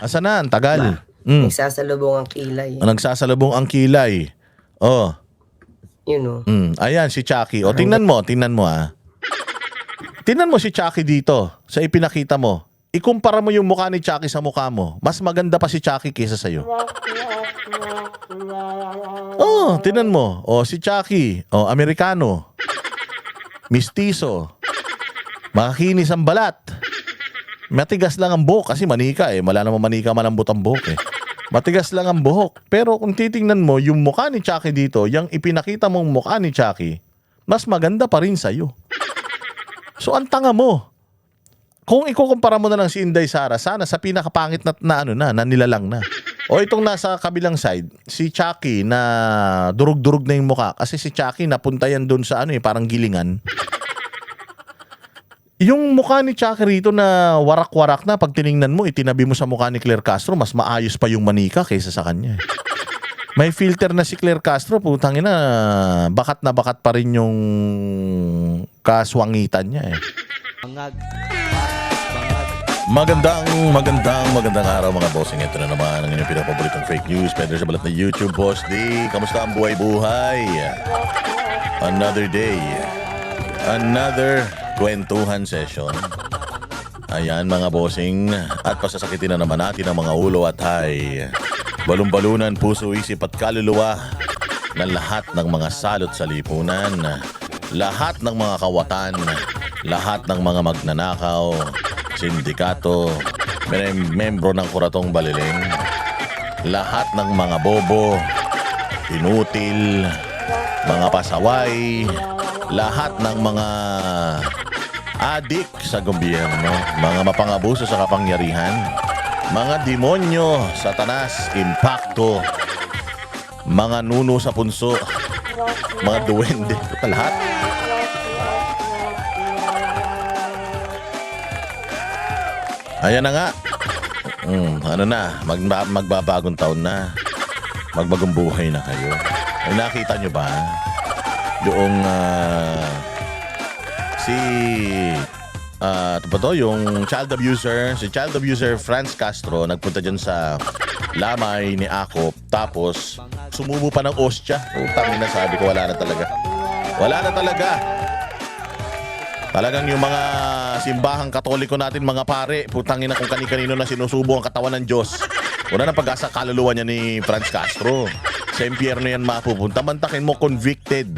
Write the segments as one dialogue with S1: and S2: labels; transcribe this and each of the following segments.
S1: Asa na? Ang tagal.
S2: Nagsasalubong ang kilay.
S1: Nagsasalubong ang kilay. Oh.
S2: Yun o.
S1: Ayan, si Chucky. O, tingnan mo ah. Tingnan mo si Chucky dito sa ipinakita mo. Ikumpara mo yung mukha ni Chucky sa mukha mo. Mas maganda pa si Chucky kaysa sa'yo. Oh, tingnan mo. Oh, si Chucky. Oh, Amerikano. Mistiso. Makakinis ang balat. Matigas lang ang buhok kasi manika eh. Wala namang manika malambot ang buhok eh. Matigas lang ang buhok. Pero kung titingnan mo, yung mukha ni Chucky dito, yung ipinakita mong mukha ni Chucky, mas maganda pa rin sa'yo. So ang tanga mo. Kung ikukumpara mo na lang si Inday Sara, sana sa pinakapangit na nilalang na. O itong nasa kabilang side, si Chucky na durug-durug na yung mukha. Kasi si Chucky napunta yan doon sa parang gilingan. Yung mukha ni Chucky rito na warak-warak na, pag tiningnan mo, itinabi mo sa mukha ni Claire Castro, mas maayos pa yung manika kaysa sa kanya. May filter na si Claire Castro, putangin na bakat pa rin yung kaswangitan niya eh. Magandang araw mga bossing. Ito na naman ang inyong pinapaboritong fake news. Pedro sa balat na YouTube, Boss D. Kamusta ang buhay-buhay? Another day. Another kwentuhan session. Ayan mga bossing. At pasasakitin na naman natin ang mga ulo at hay. Balon-balunan, puso, isip at kaluluwa na lahat ng mga salot sa lipunan. Lahat ng mga kawatan. Lahat ng mga magnanakaw. Sindikato. Membro ng Kuratong Baliling. Lahat ng mga bobo. Inutil. Mga pasaway. Lahat ng mga adik sa gobyerno, mga mapangabuso sa kapangyarihan, mga demonyo, satanas, impakto, mga nuno sa punso, mga duwende, lahat. Ayan na nga. Magbabagong taon na. Magbagong buhay na kayo. Ay, nakita nyo ba? Yung yung child abuser, si child abuser Franz Castro nagpunta dyan sa lamay ni Akop, tapos sumubo pa ng ostya. Utang na, sabi ko wala na talaga. Talagang yung mga simbahang katoliko natin mga pare, putangin na kung kani-kanino na sinusubo ang katawan ng Diyos. Wala na pag-asa kaluluwa niya ni Franz Castro. Sa impyerno yan mapupunta. Mantakin mo, convicted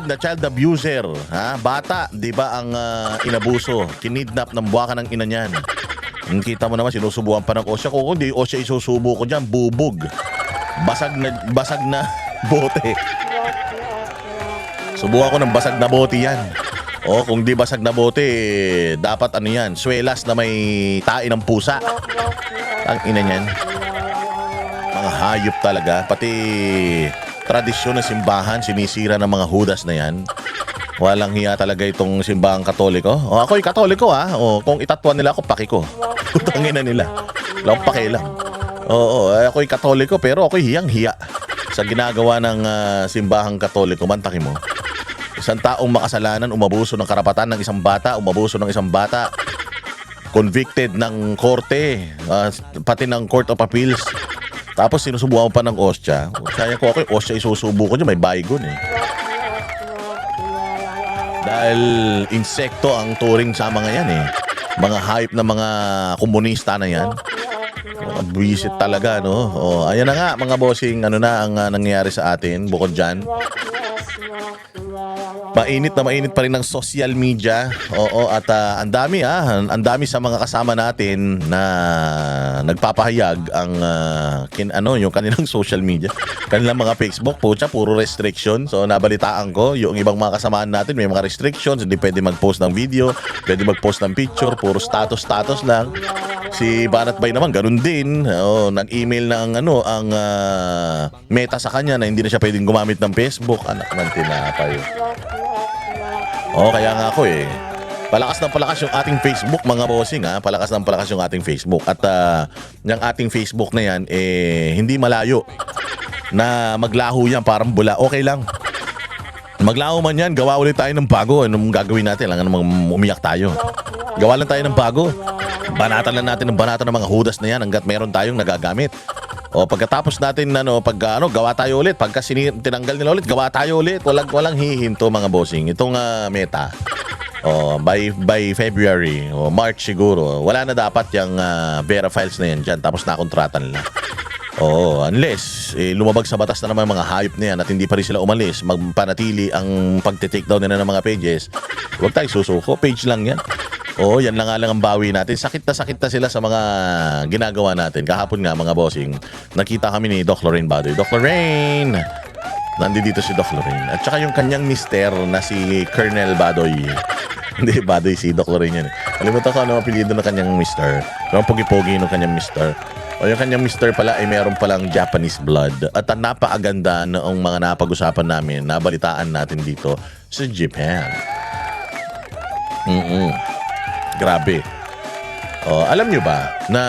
S1: na child abuser, ha? Bata, 'di ba, ang inabuso, kinidnap ng buwaka ng ina niyan. Kita mo naman sinusubukan pa ng osya ko, kundi osya isusubo ko diyan, bubog. Basag na bote. Subukan ko ng basag na bote 'yan. O kung di basag na bote, dapat yan, swelas na may tae ng pusa. Ang ina niyan. Mga hayop talaga, pati tradisyon ng simbahan, sinisira ng mga hudas na yan. Walang hiya talaga itong simbahang katoliko. O, ako'y katoliko O, kung itatwan nila ako, paki ko. Putangin na nila. Lang paki lang. Oo, ako'y katoliko pero ako'y hiyang-hiya sa ginagawa ng simbahang katoliko. Mantakin mo. Isang taong makasalanan, umabuso ng karapatan ng isang bata, convicted ng korte, pati ng Court of Appeals. Tapos sinusubukan pa ng ostya. Kaya ko ako, ostya isusubo ko niya, may baygon eh. Dahil insekto ang turing sa mga yan eh. Mga hype na mga komunista na yan. Mga buwisit talaga, no? O, ayan na nga mga bossing, ang nangyayari sa atin bukod dyan. Mainit pa rin ng social media. Oo, at ang dami sa mga kasama natin na nagpapahayag ang yung kanilang social media. Kanilang mga Facebook, puro restriction. So nabalitaan ko, yung ibang mga kasamaan natin may mga restrictions, hindi pwede mag-post ng video, pwede mag-post ng picture, puro status lang. Si Banat Bay naman ganun din. Nag-email na ang Meta sa kanya na hindi na siya pwedeng gumamit ng Facebook. Anak ng tinapay. Kaya nga ako palakas ng palakas yung ating Facebook mga bossing, ha. Palakas ng palakas yung ating Facebook. At yung ating Facebook na yan hindi malayo na maglaho yan, parang bula. Okay lang. Maglaho man yan, gawa ulit tayo ng bago. Anong gagawin natin? Lang namang umiyak tayo. Gawa lang tayo ng bago. Banatan lang natin ng banatan ng mga hudas na yan hanggat meron tayong nagagamit. O pagkatapos natin gawa tayo ulit. Pagka tinanggal nila ulit, gawa tayo ulit. Walang hihinto mga bossing. Itong Meta. By February o March siguro, wala na dapat yung Vera files na yan dyan. Tapos nakontratan nila. Unless lumabag sa batas na naman mga hayop na yan at hindi pa rin sila umalis, magpanatili ang pagte-take down nila ng mga pages, huwag tayo susuko. Page lang yan. Yan lang nga lang ang bawi natin. Sakit na sila sa mga ginagawa natin. Kahapon nga mga bossing, nakita kami ni Doc Lorraine Badoy. Doc Lorraine! Nandito si Doc Lorraine. At saka yung kanyang mister na si Colonel Badoy. Hindi, Badoy si Doc Lorraine yan. Kalimutan ko ano ang apelyido ng kanyang mister. Yung pogi-pogi ng kanyang mister. Yung kanyang mister pala ay meron palang Japanese blood. At ang napakaganda noong mga napag-usapan namin, nabalitaan natin dito sa Japan. Grabe. Alam nyo ba na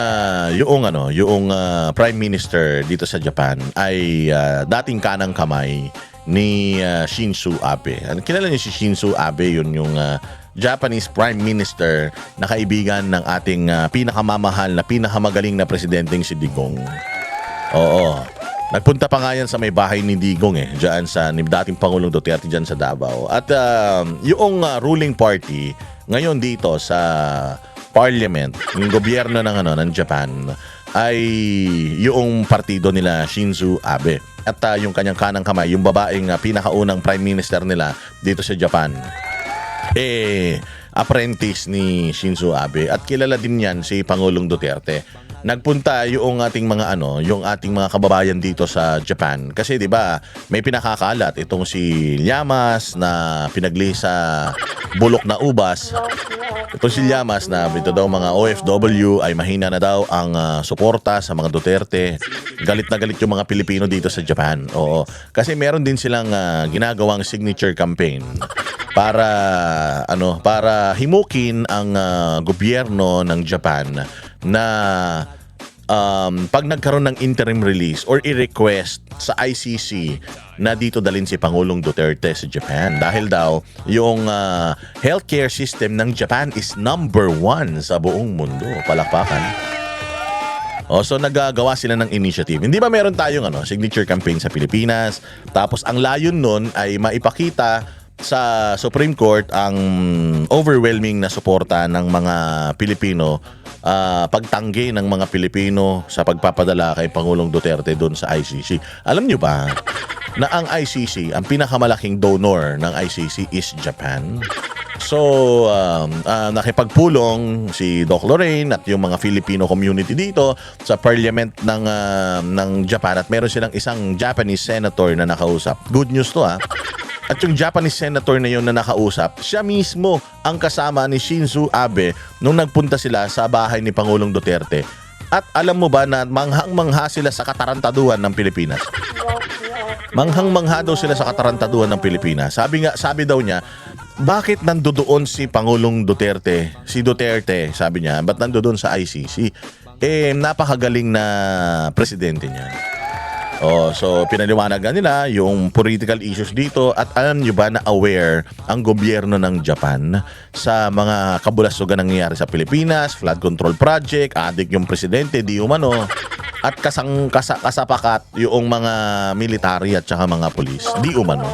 S1: yung Prime Minister dito sa Japan ay dating kanang kamay ni Shinzo Abe. Kilala niyo si Shinzo Abe, yun yung Japanese Prime Minister na kaibigan ng ating pinakamamahal na pinakamagaling na presidenteng si Digong. Nagpunta pa nga yan sa may bahay ni Digong diyan sa ni dating Pangulong Duterte diyan sa Davao. At yung ruling party ngayon dito sa parliament, yung gobyerno ng Japan ay yung partido nila Shinzo Abe. At yung kanyang kanang kamay, yung babaeng pinakaunang prime minister nila dito sa Japan, apprentice ni Shinzo Abe. At kilala din yan si Pangulong Duterte. Nagpunta yung ating mga kababayan dito sa Japan kasi 'di ba may pinakakalat itong si Llamas na pinagli sa bulok na ubas. Itong si Llamas na dito daw mga OFW ay mahina na daw ang suporta sa mga Duterte. Galit na galit yung mga Pilipino dito sa Japan. Kasi meron din silang ginagawang signature campaign para himukin ang gobyerno ng Japan na pag nagkaroon ng interim release or i-request sa ICC na dito dalhin si Pangulong Duterte sa Japan dahil daw yung healthcare system ng Japan is number 1 sa buong mundo. Palakpakan. So nagagawa sila ng initiative. Hindi ba meron tayong signature campaign sa Pilipinas? Tapos ang layon nun ay maipakita sa Supreme Court ang overwhelming na suporta ng mga Pilipino, pagtanggi ng mga Pilipino sa pagpapadala kay Pangulong Duterte doon sa ICC. Alam nyo ba na ang ICC, ang pinakamalaking donor ng ICC is Japan? So, nakipagpulong si Doc Lorraine at yung mga Filipino community dito sa parliament ng Japan at meron silang isang Japanese senator na nakausap. Good news to At yung Japanese senator na yun na nakausap, siya mismo ang kasama ni Shinzo Abe nung nagpunta sila sa bahay ni Pangulong Duterte. At alam mo ba na manghang-mangha sila sa katarantaduhan ng Pilipinas? Manghang-mangha daw sila sa katarantaduhan ng Pilipinas. Sabi daw niya, bakit nandoon si Pangulong Duterte? Si Duterte, sabi niya, ba't nandoon sa ICC? Napakagaling na presidente niya. So pinaliwanagan nila yung political issues dito at alam nyo ba na aware ang gobyerno ng Japan sa mga kabulasugan nangyayari sa Pilipinas, flood control project, adik yung presidente, di umano, at kasapakat yung mga military at saka mga polis, di umano.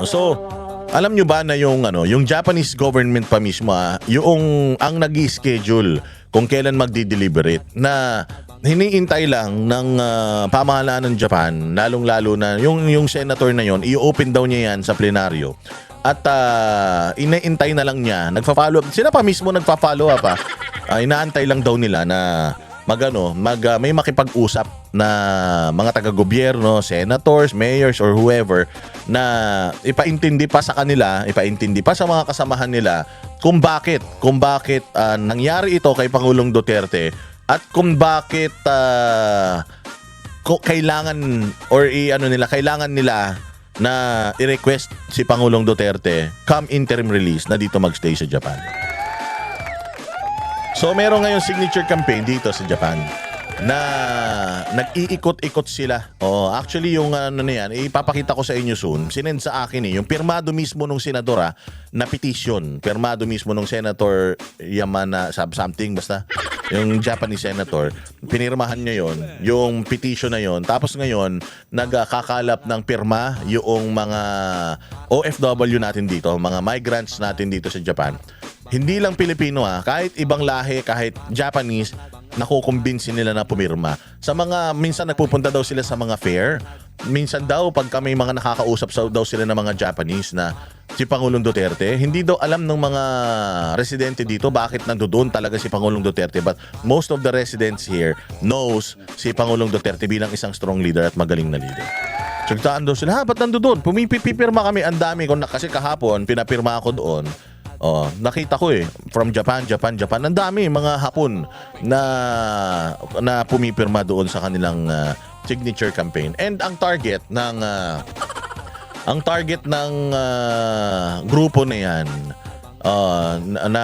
S1: So alam nyo ba na yung Japanese government pa mismo yung ang nag-schedule kung kailan magdi-deliberate na hiniintay lang ng pamahalaan ng Japan, lalong-lalo na yung senator na yon, i-open daw niya yan sa plenaryo. At inaantay na lang niya, nagfa-follow up. Sila pa mismo nagfa-follow up inaantay lang daw nila na may makipag-usap na mga taga-gobyerno, senators, mayors or whoever na ipaintindi pa sa kanila, ipaintindi pa sa mga kasamahan nila kung bakit nangyari ito kay Pangulong Duterte at kung bakit kailangan nila na i-request si Pangulong Duterte come interim release na dito magstay sa Japan. So meron ngayon signature campaign dito sa Japan. na nag-iikot-ikot sila. Oh, actually yung ano na yan, ipapakita ko sa inyo soon. Sinend sa akin yung pirmado mismo nung senadora na petition. Pirmado mismo nung Senator Yamana something basta. Yung Japanese senator, pinirmahan niya yon, yung petition na yon. Tapos ngayon, nagkakalap ng pirma yung mga OFW natin dito, mga migrants natin dito sa Japan. Hindi lang Pilipino kahit ibang lahi, kahit Japanese, nakukumbinsin nila na pumirma. Sa mga, minsan nagpupunta daw sila sa mga fair. Minsan daw, pagka may mga nakakausap daw sila ng mga Japanese na si Pangulong Duterte, hindi daw alam ng mga residente dito bakit nandoon talaga si Pangulong Duterte. But most of the residents here knows si Pangulong Duterte bilang isang strong leader at magaling na leader. Sagtaan daw sila, ba't nandoon? Pumipirma kami, ang dami ko na, kasi kahapon, pinapirma ako doon. Oh, nakita ko from Japan. Ang dami mga Hapon na pumipirma doon sa kanilang signature campaign. And ang target ng grupo na 'yan na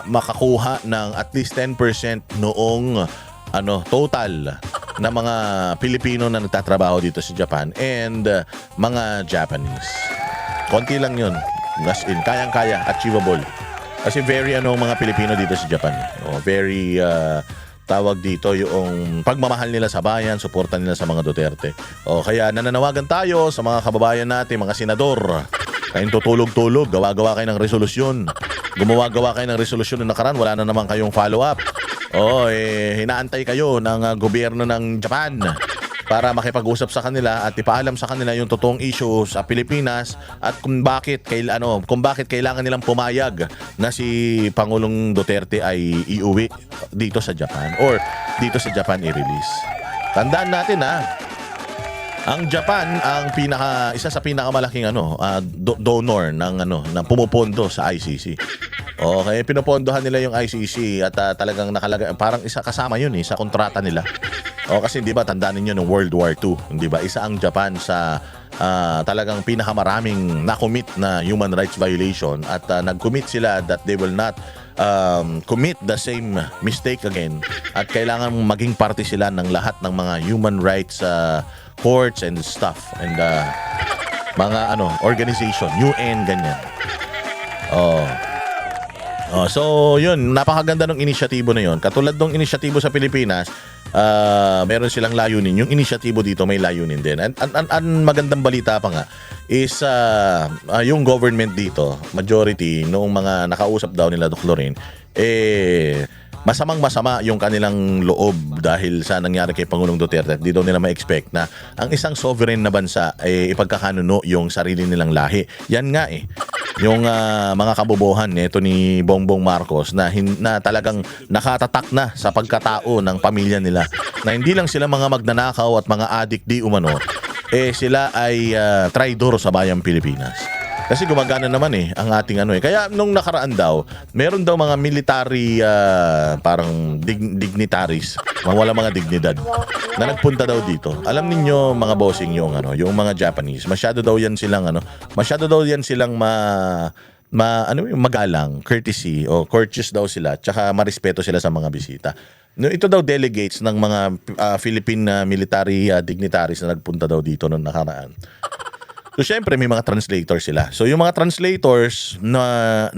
S1: makakuha ng at least 10% noong total na mga Pilipino na nagtatrabaho dito sa Japan and mga Japanese. Konti lang 'yun. As in, kayang-kaya, achievable. Kasi very mga Pilipino dito sa Japan. Very tawag dito yung pagmamahal nila sa bayan, suporta nila sa mga Duterte. Kaya nananawagan tayo sa mga kababayan natin, mga senador. Kayong tutulog-tulog, gawa-gawa kayo ng resolusyon. Gumawa-gawa kayo ng resolusyon na nakaraan, wala na naman kayong follow-up. Hinaantay kayo ng gobyerno ng Japan para makipag-usap sa kanila at ipaalam sa kanila yung totoong issue sa Pilipinas at kung bakit kailangan nilang pumayag na si Pangulong Duterte ay iuwi dito sa Japan or dito sa Japan i-release. Tandaan natin ang Japan ang isa sa pinakamalaking donor ng pumupondo sa ICC. Okay, pinopondohan nila yung ICC at talagang nakalagay parang isa kasama yun sa kontrata nila. Kasi di ba tandaan niyo ng World War II, di ba? Isa ang Japan sa talagang pinakamaraming na-commit na human rights violation at nag-commit sila that they will not commit the same mistake again at kailangan maging parte sila ng lahat ng mga human rights courts and stuff and mga organization, UN, ganyan. So yun, napakaganda ng inisyatibo na yun. Katulad ng inisyatibo sa Pilipinas, meron silang layunin. Yung inisyatibo dito may layunin din. Ang magandang balita pa nga is yung government dito, majority noong mga nakausap daw nila Dr. Lorin, masamang-masama yung kanilang loob dahil sa nangyari kay Pangulong Duterte. Di daw nila ma-expect na ang isang sovereign na bansa ipagkakanuno yung sarili nilang lahi. Yan nga yung mga kabobohan nito ni Bongbong Marcos na talagang nakatatak na sa pagkatao ng pamilya nila. Na hindi lang sila mga magnanakaw at mga adik di umano, sila ay traidor sa bayang Pilipinas. Kasi gumagana naman ang ating Kaya nung nakaraan daw, meron daw mga military parang dignitaries, wala mga dignidad na nagpunta daw dito. Alam niyo mga bossing yung mga Japanese, masyado daw yan silang magalang, courtesy o courteous daw sila, tsaka marespeto sila sa mga bisita. No, ito daw delegates ng mga Philippine military dignitaries na nagpunta daw dito noong nakaraan. So syempre may mga translators sila. So yung mga translators na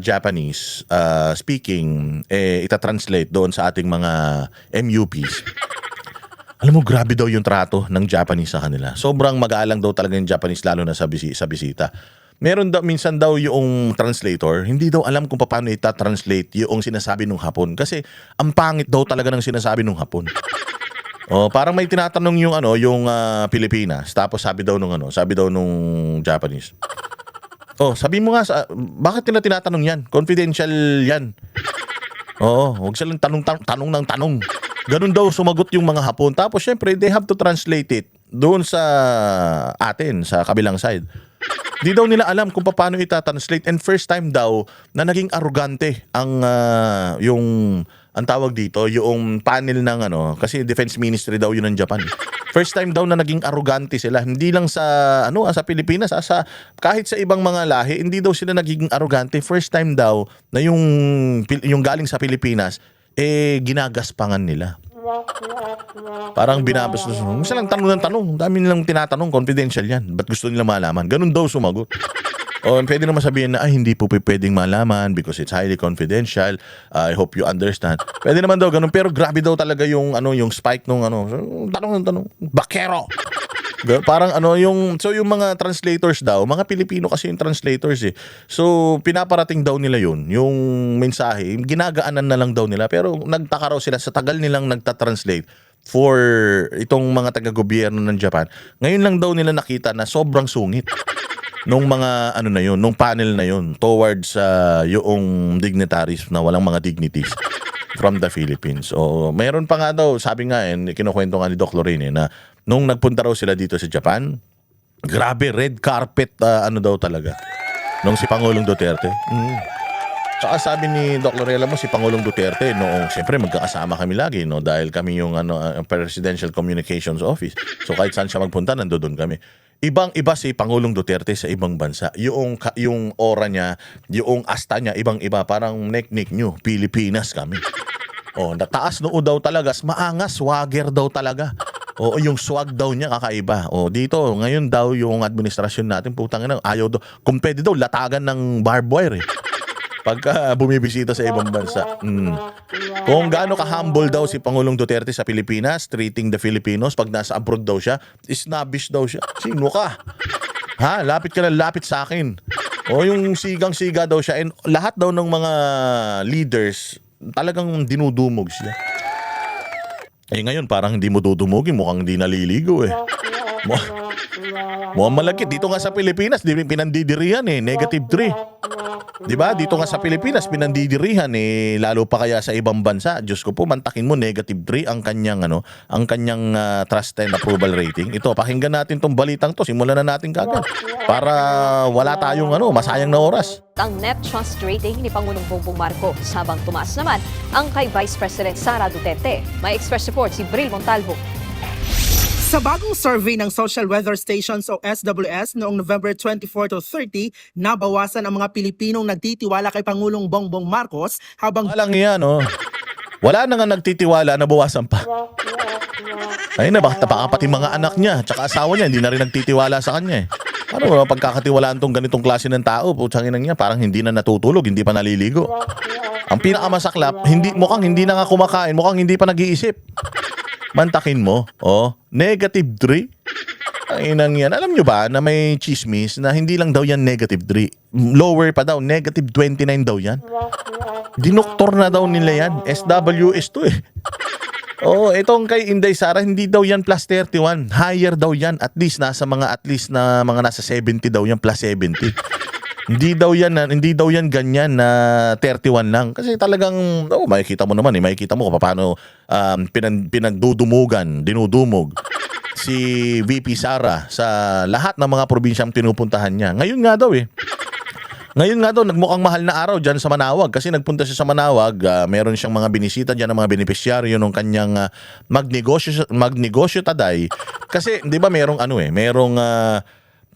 S1: Japanese speaking ita-translate doon sa ating mga MUPs. Alam mo, grabe daw yung trato ng Japanese sa kanila. Sobrang mag-aalang daw talaga yung Japanese lalo na sa bisita. Meron daw minsan daw yung translator, hindi daw alam kung paano ita-translate yung sinasabi ng Hapon kasi ang pangit daw talaga ng sinasabi ng Hapon. Parang may tinatanong yung Pilipinas. Tapos sabi daw nung Japanese. Sabi mo nga bakit nila tinatanong 'yan? Confidential 'yan. Huwag silang tanong ng tanong. Ganun daw sumagot yung mga Hapon. Tapos syempre they have to translate it doon sa atin sa kabilang side. Di daw nila alam kung paano ita-translate and first time daw na naging arrogante ang tawag dito, yung panel ng kasi Defense Ministry daw yun ng Japan. First time daw na naging arrogante sila. Hindi lang sa sa Pilipinas, kahit sa ibang mga lahi, hindi daw sila naging arrogante. First time daw na yung galing sa Pilipinas ginagaspangan nila. Parang binabastos. Isa lang tanong ng tanong. Dami nilang tinatanong. Confidential yan. Ba't gusto nila malaman? Ganun daw sumagot. O pwede naman sabihin na, ay, hindi po pwedeng malaman because it's highly confidential. I hope you understand. Pwede naman daw ganun. Pero grabe daw talaga yung, yung spike nung tanong ng tanong. Bakero! Parang yung mga translators daw, mga Pilipino kasi yung translators eh. So pinaparating daw nila yun, yung mensahe, ginagaanan na lang daw nila. Pero nagtaka raw sila sa tagal nilang nagtatranslate for itong mga taga-gobyerno ng Japan. Ngayon lang daw nila nakita na sobrang sungit nung mga na yun, nung panel na yun towards yung dignitaries na walang mga dignities from the Philippines. O mayroon pa nga daw, sabi nga kinukwento nga ni Doc Lorraine na nung nagpunta raw sila dito sa Japan, grabe, red carpet daw talaga nung si Pangulong Duterte. Saka sabi ni Doc Lorella mo, si Pangulong Duterte, noong siyempre magkakasama kami lagi, no, dahil kami yung Presidential Communications Office. So kahit saan siya magpunta, nandoon kami. Ibang-iba si Pangulong Duterte sa ibang bansa. Yung aura niya, yung asta niya, ibang-iba. Parang neck nyo, Pilipinas kami. Nataas noo daw talaga, maangas, swagger daw talaga. Yung swag daw niya kakaiba. Dito, ngayon daw yung administrasyon natin, putang ina, ayaw daw. Kung pwede daw, latagan ng barbed wire pagka bumibisita sa ibang bansa. Kung gaano ka-humble daw si Pangulong Duterte sa Pilipinas, treating the Filipinos, pag nasa abroad daw siya, snobbish daw siya. Sino ka? Ha? Lapit ka lang, lapit sa akin. Yung sigang-siga daw siya. And lahat daw ng mga leaders, talagang dinudumog siya. Ngayon parang hindi mo dudumugin, mukhang hindi naliligo Mukhang malagkit. Dito nga sa Pilipinas, pinandidirihan negative 3. Diba? Dito nga sa Pilipinas, pinandidirihan lalo pa kaya sa ibang bansa. Diyos ko po, mantakin mo, negative 3 ang kanyang trust and approval rating. Ito, pakinggan natin tong balitang to. Simulan na natin kagad. Para wala tayong masayang na oras.
S3: Ang net trust rating ni Pangulong Bongbong Marcos habang tumaas naman ang kay Vice President Sara Duterte. May express report si Bril Montalvo.
S4: Sa bagong survey ng Social Weather Stations o SWS noong November 24 to 30, nabawasan ang mga Pilipinong nagtitiwala kay Pangulong Bongbong Marcos habang
S1: Walang yan, Wala na nga nagtitiwala, nabawasan pa. Ay na, baka pati mga anak niya, tsaka asawa niya, hindi na rin nagtitiwala sa kanya Ano, pagkakatiwalaan tong ganitong klase ng tao, putsangin niya, parang hindi na natutulog, hindi pa naliligo. Ang pinakamasaklap, mukhang hindi na nga kumakain, mukhang hindi pa nag-iisip. Mantakin mo, negative 3. Ang inang yan. Alam nyo ba na may chismis na hindi lang daw yan negative 3. Lower pa daw, negative 29 daw yan. Dinoktor na daw nila yan. SWS to itong kay Inday Sara, hindi daw yan plus 31. Higher daw yan. At least nasa mga nasa 70 daw yan, plus 70. Hindi daw yan ganyan na 31 lang. Kasi talagang, makikita mo naman makikita mo kung paano dinudumog si VP Sara sa lahat ng mga probinsyang tinupuntahan niya. Ngayon nga daw nagmukhang mahal na araw dyan sa Manawag kasi nagpunta siya sa Manawag, meron siyang mga binisita dyan ng mga benepisyaryo ng kanyang magnegosyo taday. Kasi 'di ba merong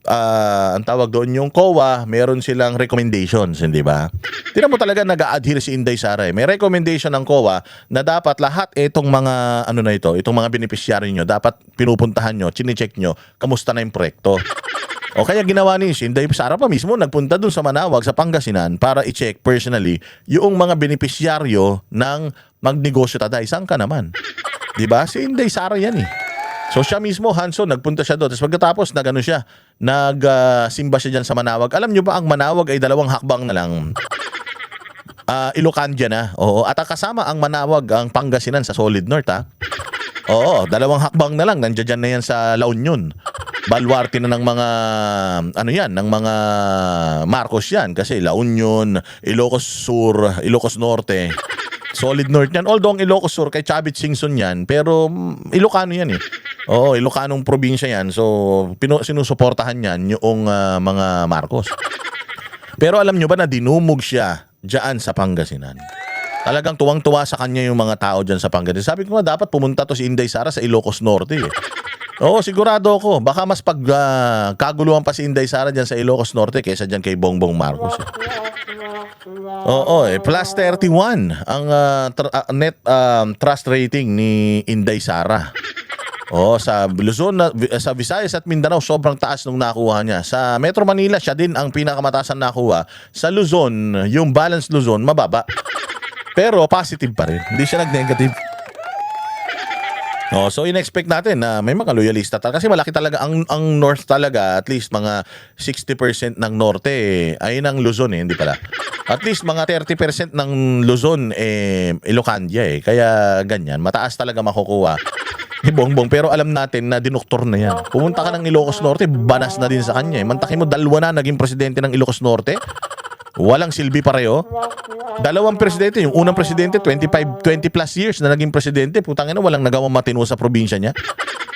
S1: ang tawag doon yung COA, meron silang recommendations, hindi ba? Tingnan mo talaga nag-a-adhere si Inday Sara. May recommendation ng COA na dapat lahat itong mga itong mga beneficiary nyo, dapat pinupuntahan nyo, chine-check nyo, kamusta na yung proyekto. O kaya ginawa ni Inday Sara pa mismo, nagpunta dun sa Manawag, sa Pangasinan, para i-check personally yung mga beneficiaryo ng magnegosyo taday. Saan ka naman? Diba? Si Inday Sara yan So siya mismo, Hanson, nagpunta siya doon. Tapos pagkatapos, nagsimba siya dyan sa Manawag. Alam nyo ba, ang Manawag ay 2 hakbang na lang. Ilocandia na. At kasama ang Manawag, ang Pangasinan sa Solid North, Oo, 2 hakbang na lang. Nandiyan na yan sa La Union. Baluarte na ng mga, ng mga Marcos yan. Kasi La Union, Ilocos Sur, Ilocos Norte, Solid North yan. Although ang Ilocos Sur kay Chavit Singson yan, pero Ilocano yan Ilocanong probinsya yan. So, sinusuportahan yan yung mga Marcos. Pero alam nyo ba na dinumog siya dyan sa Pangasinan? Talagang tuwang-tuwa sa kanya yung mga tao dyan sa Pangasinan. Sabi ko nga, dapat pumunta to si Inday Sara sa Ilocos Norte sigurado ako. Baka mas kaguluhan pa si Inday Sara dyan sa Ilocos Norte kaysa dyan kay Bongbong Marcos Oo, plus 31 ang net trust rating ni Inday Sara. Sa Luzon, sa Visayas at Mindanao, sobrang taas nung nakuha niya. Sa Metro Manila, siya din ang pinakamataas na nakuha. Sa Luzon, yung balance Luzon, mababa. Pero positive pa rin. Hindi siya nag-negative. So in-expect natin na may mga loyalista kasi malaki talaga ang North talaga, at least mga 60% ng Norte ay ng Luzon hindi pala. At least mga 30% ng Luzon Ilocandia kaya ganyan, mataas talaga makukuha ni Bongbong, pero alam natin na dinoktor na yan. Pumunta ka ng Ilocos Norte, banas na din sa kanya Mantakin mo, dalawa na naging presidente ng Ilocos Norte. Walang silbi pareho. Dalawang presidente. Yung unang presidente, 20 plus years na naging presidente. Putang ina, walang nagawang matino sa probinsya niya.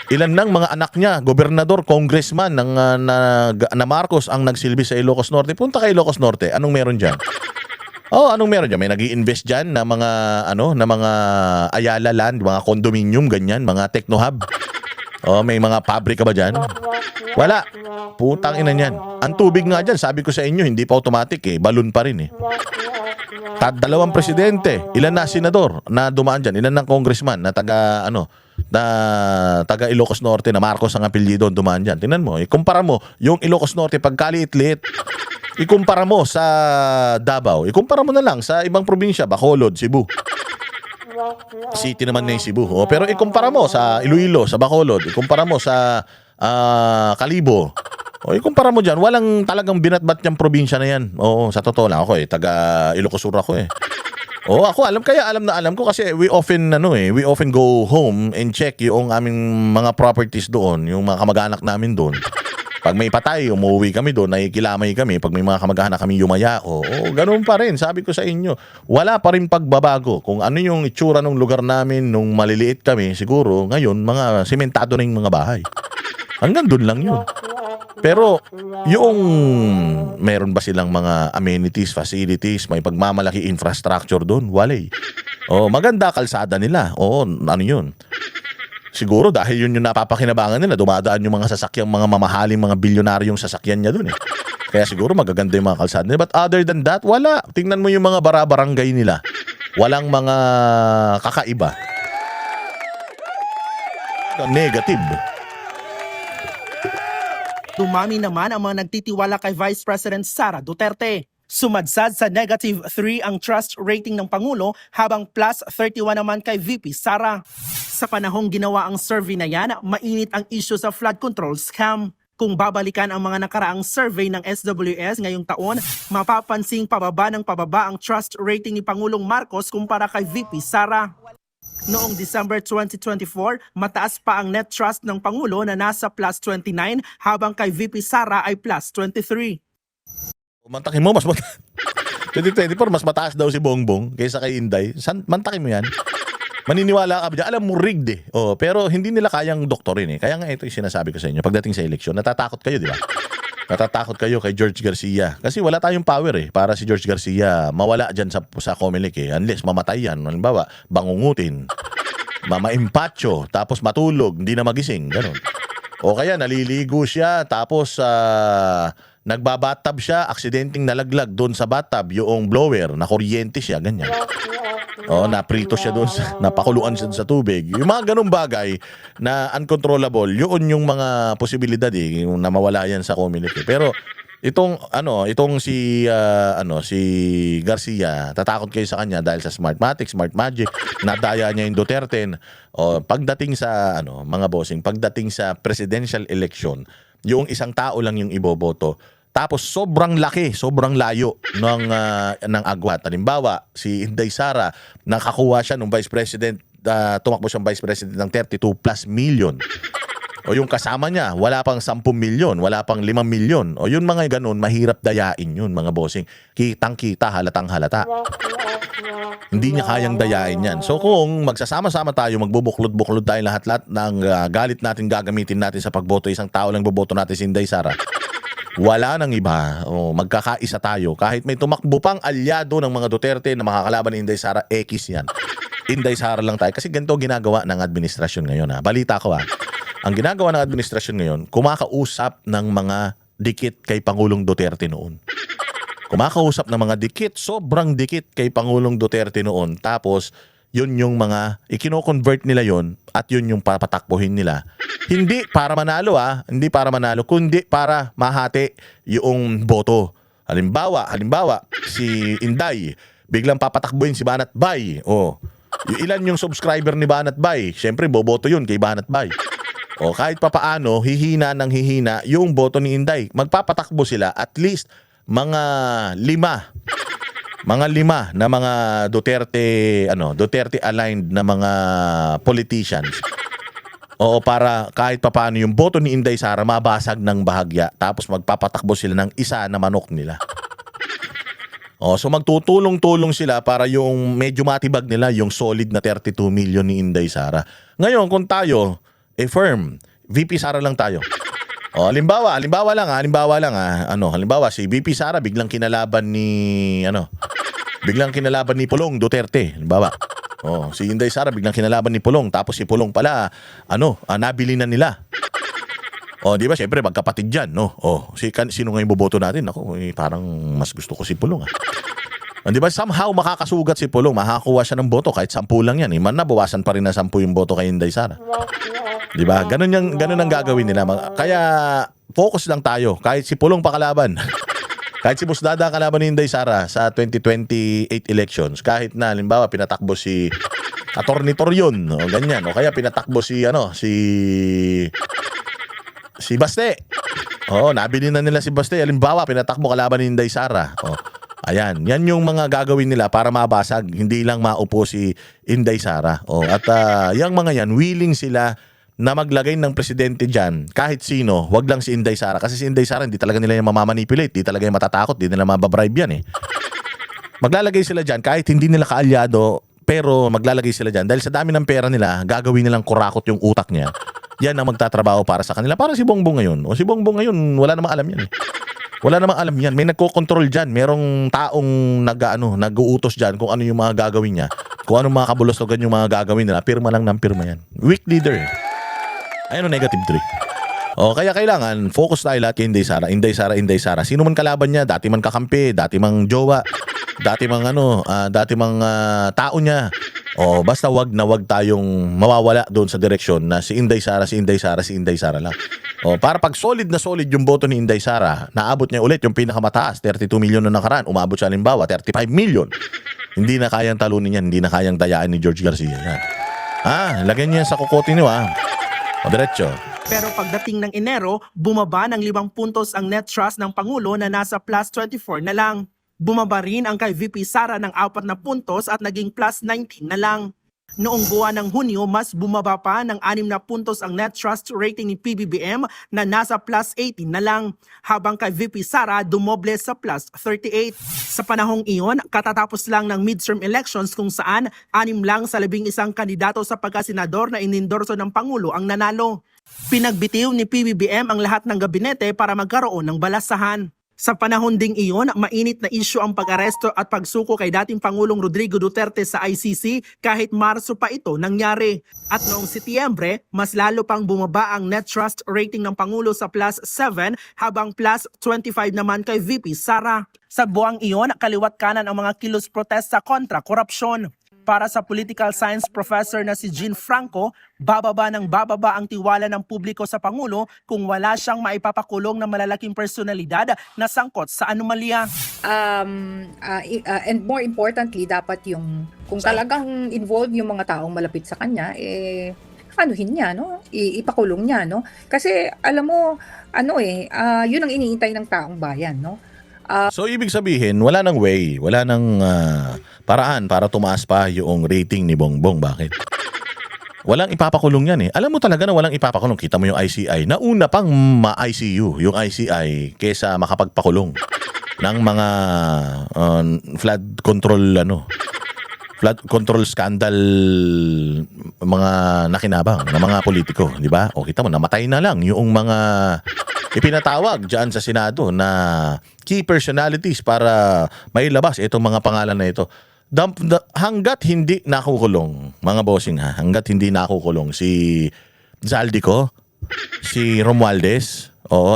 S1: Ilan nang mga anak niya, gobernador, congressman na Marcos ang nagsilbi sa Ilocos Norte. Punta kay Ilocos Norte. Anong meron dyan? Anong meron dyan? May nag-i-invest dyan na mga Ayala land, mga condominium, ganyan, mga techno hub. May mga pabrika ba dyan? Wala. Putang ina niyan. Ang tubig nga dyan, sabi ko sa inyo, hindi pa automatic balon pa rin Dalawang presidente, ilan na senador na dumaan dyan, ilan ng congressman na taga Ilocos Norte na Marcos ang apelyido dumaan dyan. Tingnan mo, ikumpara mo yung Ilocos Norte pagkaliit-liit, ikumpara mo sa Davao, ikumpara mo na lang sa ibang probinsya, Bacolod, Cebu. City naman na yung Cebu. Pero ikumpara mo sa Iloilo, sa Bacolod, ikumpara mo sa Kalibo. Ikumpara mo dyan, walang talagang binatbat niyang probinsya na yan. Sa totoo lang ako taga Ilocos Sur ako ako alam ko kasi we often go home and check yung aming mga properties doon, yung mga kamag-anak namin doon. Pag may patay, umuwi kami doon, nakikilamay kami. Pag may mga kamag-anak kami yumaya, ganun pa rin. Sabi ko sa inyo, wala pa rin pagbabago. Kung ano yung itsura ng lugar namin nung maliliit kami, siguro ngayon, mga sementado na yung mga bahay. Hanggang doon lang yun. Pero yung meron ba silang mga amenities, facilities, may pagmamalaki infrastructure doon? Wala maganda kalsada nila. Ano yun? Siguro dahil yun yung napapakinabangan nila, dumadaan yung mga sasakyang, mga mamahaling, mga bilyonaryong sasakyan niya doon Kaya siguro magaganda yung mga kalsada nila. But other than that, wala. Tingnan mo yung mga barabarangay nila. Walang mga kakaiba. Negative.
S4: Dumami naman ang mga nagtitiwala kay Vice President Sara Duterte. Sumadsad sa -3 ang trust rating ng Pangulo habang plus 31 naman kay VP Sara. Sa panahong ginawa ang survey na yan, mainit ang issue sa flood control scam. Kung babalikan ang mga nakaraang survey ng SWS ngayong taon, mapapansing pababa ng pababa ang trust rating ni Pangulong Marcos kumpara kay VP Sara. Noong December 2024, mataas pa ang net trust ng Pangulo na nasa plus 29 habang kay VP Sara ay plus 23.
S1: Mantakin mo, 2024, mas mataas daw si Bongbong kaysa kay Inday. Mantakin mo yan. Maniniwala ka ba dyan? Alam mo, rigged pero hindi nila kayang doktorin Kaya nga ito yung sinasabi ko sa inyo. Pagdating sa eleksyon, natatakot kayo, di ba? Natatakot kayo kay George Garcia. Kasi wala tayong power para si George Garcia mawala dyan sa Comelec Unless mamatay yan. Halimbawa, bangungutin, mamaimpatyo, tapos matulog, hindi na magising. Ganun. O kaya naliligo siya, tapos nagbabathtub siya, aksidenteng nalaglag doon sa bathtub yung blower, na kuryente siya, ganyan. Naprito siya doon, napakuluan siya sa tubig. Yung mga ganung bagay na uncontrollable, yun yung mga posibilidad yung na mawala yan sa Comelec Pero itong si Garcia, tatakot kayo sa kanya dahil sa Smartmatic, Smart Magic, nadaya niya yung Duterte. Pagdating sa mga bossing, pagdating sa presidential election, yung isang tao lang yung iboboto. Tapos sobrang laki, sobrang layo ng agwat. Halimbawa, si Inday Sara, nakakuha siya ng Vice President, tumakbo siyang Vice President ng 32 plus million. O yung kasama niya, wala pang 10 milyon, wala pang 5 milyon. O yun mga ganun, mahirap dayain yun mga bossing. Kitang-kita, halatang-halata. Hindi niya kayang dayain yan. So kung magsasama-sama tayo, magbubuklod-buklod tayo lahat-lahat ng galit natin, gagamitin natin sa pagboto, isang tao lang boboto natin si Inday Sara. Wala nang iba. Magkakaisa tayo. Kahit may tumakbo pang alyado ng mga Duterte na makakalaban ni Inday Sara, X yan. Inday Sara lang tayo. Kasi ganito ginagawa ng administrasyon ngayon. Balita ko Ang ginagawa ng administrasyon ngayon, kumakausap ng mga dikit kay Pangulong Duterte noon. Kumakausap ng mga dikit, sobrang dikit kay Pangulong Duterte noon. Tapos, yun yung mga, ikino-convert nila yon at yun yung papatakbuhin nila. Hindi para manalo hindi para manalo, kundi para mahati yung boto. Halimbawa, si Inday, biglang papatakbuhin si Banat Bay. Ilan yung subscriber ni Banat Bay? Siyempre, boboto yun kay Banat Bay. Kahit papaano, hihina ng hihina yung boto ni Inday. Magpapatakbo sila at least mga lima na mga Duterte aligned na mga politicians. Para kahit papaano yung boto ni Inday Sara mabasag ng bahagya, tapos magpapatakbo sila ng isa na manok nila. So magtutulong-tulong sila para yung medyo matibag nila yung solid na 32 million ni Inday Sara. Ngayon, kung tayo firm, VP Sara lang tayo. Halimbawa si VP Sara biglang kinalaban ni Pulong Duterte, halimbawa. Si Inday Sara biglang kinalaban ni Pulong, tapos si Pulong pala nabili na nila. Di ba? Syempre magkapatid diyan, no? Sino ngayon boboto natin? Ako, parang mas gusto ko si Pulong. Di ba? Somehow makakasugat si Pulong, makakuha siya ng boto kahit 10 lang yan. Man nabawasan pa rin na 10 yung boto kay Inday Sara. Di ba? Ganun ang gagawin nila. Kaya focus lang tayo. Kahit si Pulong pakalaban. Kahit si Busdada kalaban ni Inday Sara sa 2028 elections, kahit na halimbawa pinatakbo si Attorney Torion, ganyan, kaya pinatakbo si Baste. Nabili na nila si Baste. Halimbawa, pinatakbo kalaban ni Inday Sara. Ayan, yan yung mga gagawin nila para mabasag, hindi lang maupo si Inday Sara. Yung mga yan, willing sila na maglagay ng presidente dyan, kahit sino, wag lang si Inday Sara. Kasi si Inday Sara, hindi talaga nila yung mamamanipulate, hindi talaga yung matatakot, hindi nila mababribe yan Maglalagay sila dyan, kahit hindi nila kaalyado, pero maglalagay sila dyan. Dahil sa dami ng pera nila, gagawin nilang kurakot yung utak niya. Yan ang magtatrabaho para sa kanila. Para si Bongbong ngayon. Si Bongbong ngayon, wala namang alam yan Wala namang alam yan. May nagko-control dyan. Merong taong nag-uutos dyan kung ano yung mga gagawin niya. Kung anong mga kabulustogan yung mga gagawin nila. Pirma lang ng pirma yan. Weak leader. Ayun, negative 3. Kaya kailangan, focus tayo lahat kay Inday Sara. Inday Sara. Sino man kalaban niya, dati man kakampi, dati mang jowa, dati mang tao niya. Basta wag tayong mawawala doon sa direksyon na si Inday Sara lang. Para pag solid na solid yung boto ni Inday Sara, naabot niya ulit yung pinakamataas, 32 million na nakaraan, umabot siya halimbawa, 35 million. Hindi na kayang talunin yan, hindi na kayang dayaan ni George Garcia. Yan. Lagyan niya sa kukote niyo diretso.
S4: Pero pagdating ng Enero, bumaba ng 5 puntos ang net trust ng Pangulo na nasa plus 24 na lang. Bumaba rin ang kay VP Sara ng 4 na puntos at naging plus 19 na lang. Noong buwan ng Hunyo, mas bumaba pa ng 6 na puntos ang net trust rating ni PBBM na nasa plus 18 na lang, habang kay VP Sara dumoble sa plus 38. Sa panahong iyon, katatapos lang ng midterm elections kung saan 6 lang sa 11 kandidato sa pagkasenador na inendorso ng Pangulo ang nanalo. Pinagbitiw ni PBBM ang lahat ng gabinete para magkaroon ng balasahan. Sa panahon ding iyon, mainit na isyu ang pag-aresto at pagsuko kay dating Pangulong Rodrigo Duterte sa ICC kahit Marso pa ito nangyari. At noong Setyembre, mas lalo pang bumaba ang net trust rating ng Pangulo sa plus 7 habang plus 25 naman kay VP Sara. Sa buwang iyon, kaliwat kanan ang mga kilos protesta kontra korupsyon. Para sa political science professor na si Jean Franco, bababa ang tiwala ng publiko sa Pangulo kung wala siyang maipapakulong na malalaking personalidad na sangkot sa anomalya.
S5: And more importantly, dapat kung talagang involved yung mga taong malapit sa kanya, anuhin niya, ipakulong niya, Kasi alam mo, yun ang iniintay ng taong bayan,
S1: So ibig sabihin, wala nang way, wala nang paraan para tumaas pa yung rating ni Bongbong. Bakit? Walang ipapakulong yan Alam mo talaga na walang ipapakulong. Kita mo yung ICI. Nauna pang ma-ICU yung ICI kesa makapagpakulong ng mga flood control scandal, mga nakinabang ng mga politiko, di ba? Kita mo, namatay na lang yung mga ipinatawag dyan sa Senado na key personalities para may labas itong mga pangalan na ito. Hanggat hindi nakukulong, mga bossing hanggat hindi nakukulong si Zaldico, si Romualdez,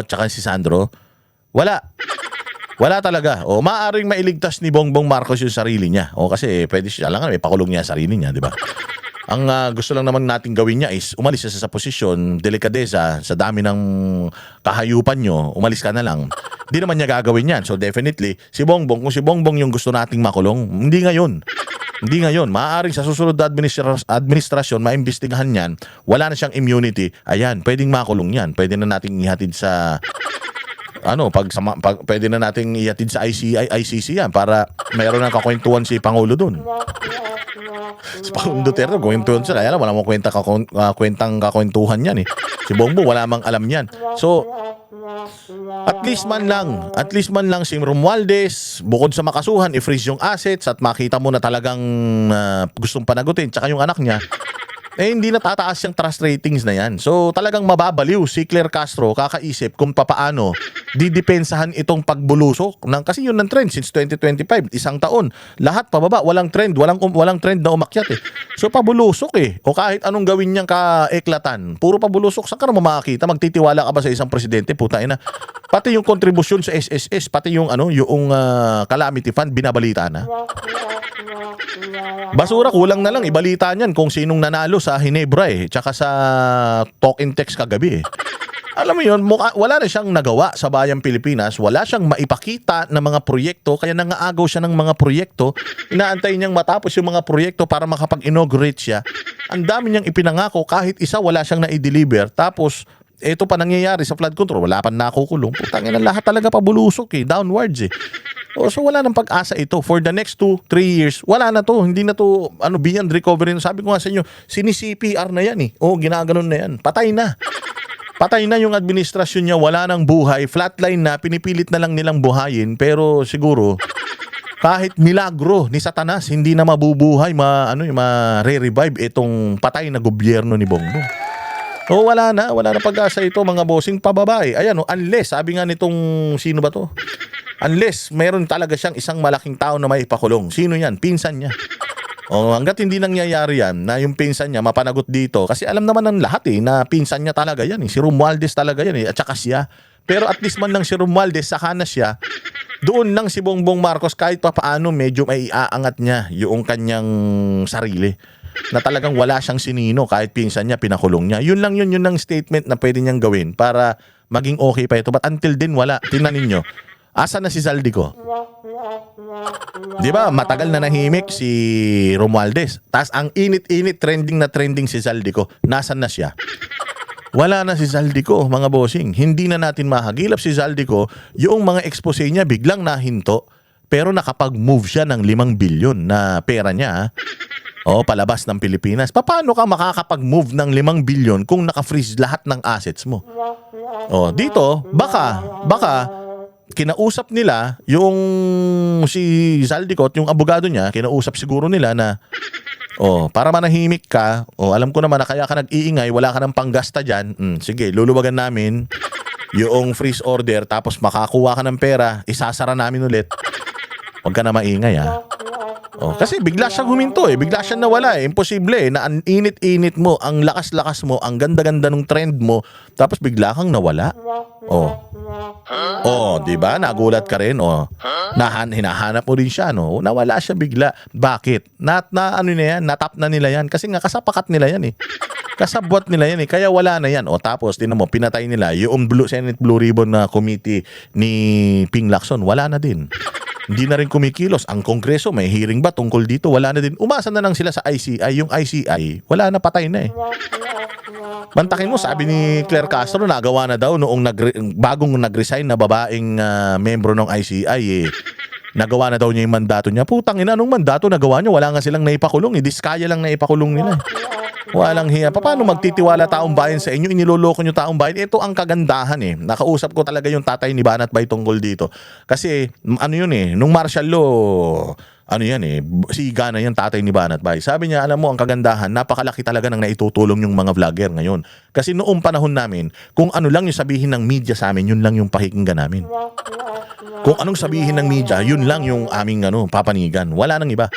S1: tsaka si Sandro, wala Wala talaga. O maaring mailigtas ni Bongbong Marcos yung sarili niya. O kasi pwede siya lang, may pakulong niya ang sarili niya, di ba? Ang gusto lang naman nating gawin niya is umalis siya sa posisyon, delikadesa, sa dami ng kahayupan nyo, umalis ka na lang. Hindi naman niya gagawin yan. So definitely, si Bongbong, kung si Bongbong yung gusto nating makulong, hindi ngayon. Hindi ngayon. Maaaring sa susunod na administrasyon, maimbestigahan yan, wala na siyang immunity, ayan, pwedeng makulong yan. Pwede na nating ihatid sa pwede na nating ihatid sa ICC yan para mayroon ng kakwentuhan si Pangulo dun. Si Pangulong Duterte, kwentuhan siya. Kaya lang, wala mong kwentang kakwentuhan yan eh. Si Bongbong, wala mang alam yan. So, at least man lang si Romualdez, bukod sa makasuhan, i-freeze yung assets at makita mo na talagang gustong panagutin, tsaka yung anak niya, hindi na tataas yung trust ratings na yan. So talagang mababaliw si Claire Castro kakaisip kung papaano didepensahan itong pagbulusok kasi yun ang trend since 2025, isang taon. Lahat pababa, walang trend, walang trend na umakyat eh. So pabulusok eh. O kahit anong gawin niyang kaeklatan, puro pabulusok. Saan ka naman makakita? Magtitiwala ka ba sa isang presidente? Putain na. Pati yung kontribusyon sa SSS, pati yung calamity fund binabalita na. Basura, kulang na lang ibalita niyan kung sinong nanalo sa Hinebra tsaka sa talk and text kagabi Alam mo yun, wala na siyang nagawa sa bayang Pilipinas, wala siyang maipakita ng mga proyekto, kaya nangaagaw siya ng mga proyekto, inaantay niyang matapos yung mga proyekto para makapag-inaugurate siya. Ang dami niyang ipinangako, kahit isa wala siyang na-deliver, tapos ito pa nangyayari sa flood control, wala pa nakukulong. Putangin na lahat talaga pabulusok downwards So wala nang pag-asa ito. For the next 2-3 years, wala na to. Hindi na to beyond recovery. Sabi ko nga sa inyo, sini-CPR na yan ginaganon na yan. Patay na. Patay na yung administrasyon niya, wala nang buhay, flatline na, pinipilit na lang nilang buhayin. Pero siguro, kahit milagro ni Satanas, hindi na mabubuhay, ma-re-revive itong patay na gobyerno ni Bongbong. Wala na pag-asa ito mga bossing pababae. Ayan unless, sabi nga nitong sino ba to? Unless mayroon talaga siyang isang malaking tao na may ipakulong. Sino yan? Pinsan niya. Hanggat hindi nangyayari yan, na yung pinsan niya mapanagot dito, kasi alam naman ng lahat na pinsan niya talaga yan si Romualdez talaga yan at saka siya. Pero at least man lang si Romualdez, saka na siya, doon lang si Bongbong Marcos kahit papaano medyo may iaangat niya yung kanyang sarili. Na talagang wala siyang sinino kahit pinsan niya, pinakulong niya. Yun ang statement na pwede niyang gawin para maging okay pa ito. But until then, wala. Tingnan ninyo. Asa na si Zaldico? Di ba? Matagal na nahimik si Romualdez. Tapos ang init-init, trending si Zaldico. Nasaan na siya? Wala na si Zaldico, mga bossing. Hindi na natin mahagilap si Zaldico. Yung mga expose niya biglang nahinto, pero nakapag-move siya ng 5 bilyon na pera niya. Palabas ng Pilipinas. Paano ka makakapag-move ng 5 bilyon kung naka-freeze lahat ng assets mo? Dito, baka kinausap nila yung si Zaldico at yung abogado niya, kinausap siguro nila na para manahimik ka, alam ko naman na kaya ka nag-iingay, wala ka ng panggasta dyan, sige, luluwagan namin yung freeze order, tapos makakuha ka ng pera, isasara namin ulit. Huwag ka na maingay kasi bigla siyang huminto bigla siyang nawala imposible na ang init-init mo, ang lakas-lakas mo, ang ganda-ganda ng trend mo, tapos bigla kang nawala. Di ba? Nagulat ka rin. Hinahanap mo rin siya, nawala siya bigla. Bakit? Natap na nila yan. Kasi nga kasapakat nila yan kasabwat nila yan kaya wala na yan. Tapos tinan mo, pinatay nila yung Senate Blue Ribbon na committee ni Ping Lacson, wala na din. Hindi na rin kumikilos. Ang Kongreso, may hearing ba tungkol dito? Wala na din. Umasa na lang sila sa ICI. Yung ICI, wala na, patay na Mantakin mo, sabi ni Claire Castro, nagawa na daw noong bagong nag-resign na babaeng membro ng ICI nagawa na daw niya yung mandato niya. Putang ina, anong mandato nagawa niya? Wala nga silang naipakulong. Diskaya lang naipakulong nila. Walang hiya. Paano magtitiwala taong bayan sa inyo? Iniloloko nyo taong bayan. Ito ang kagandahan Nakausap ko talaga yung tatay ni Banat Bay tungkol dito. Kasi nung martial law, siga na yung tatay ni Banat Bay. Sabi niya, alam mo, ang kagandahan, napakalaki talaga ng naitutulong yung mga vlogger ngayon. Kasi noong panahon namin, kung ano lang yung sabihin ng media sa amin, yun lang yung pakikinggan namin. Kung anong sabihin ng media, yun lang yung aming papanigan. Wala nang iba.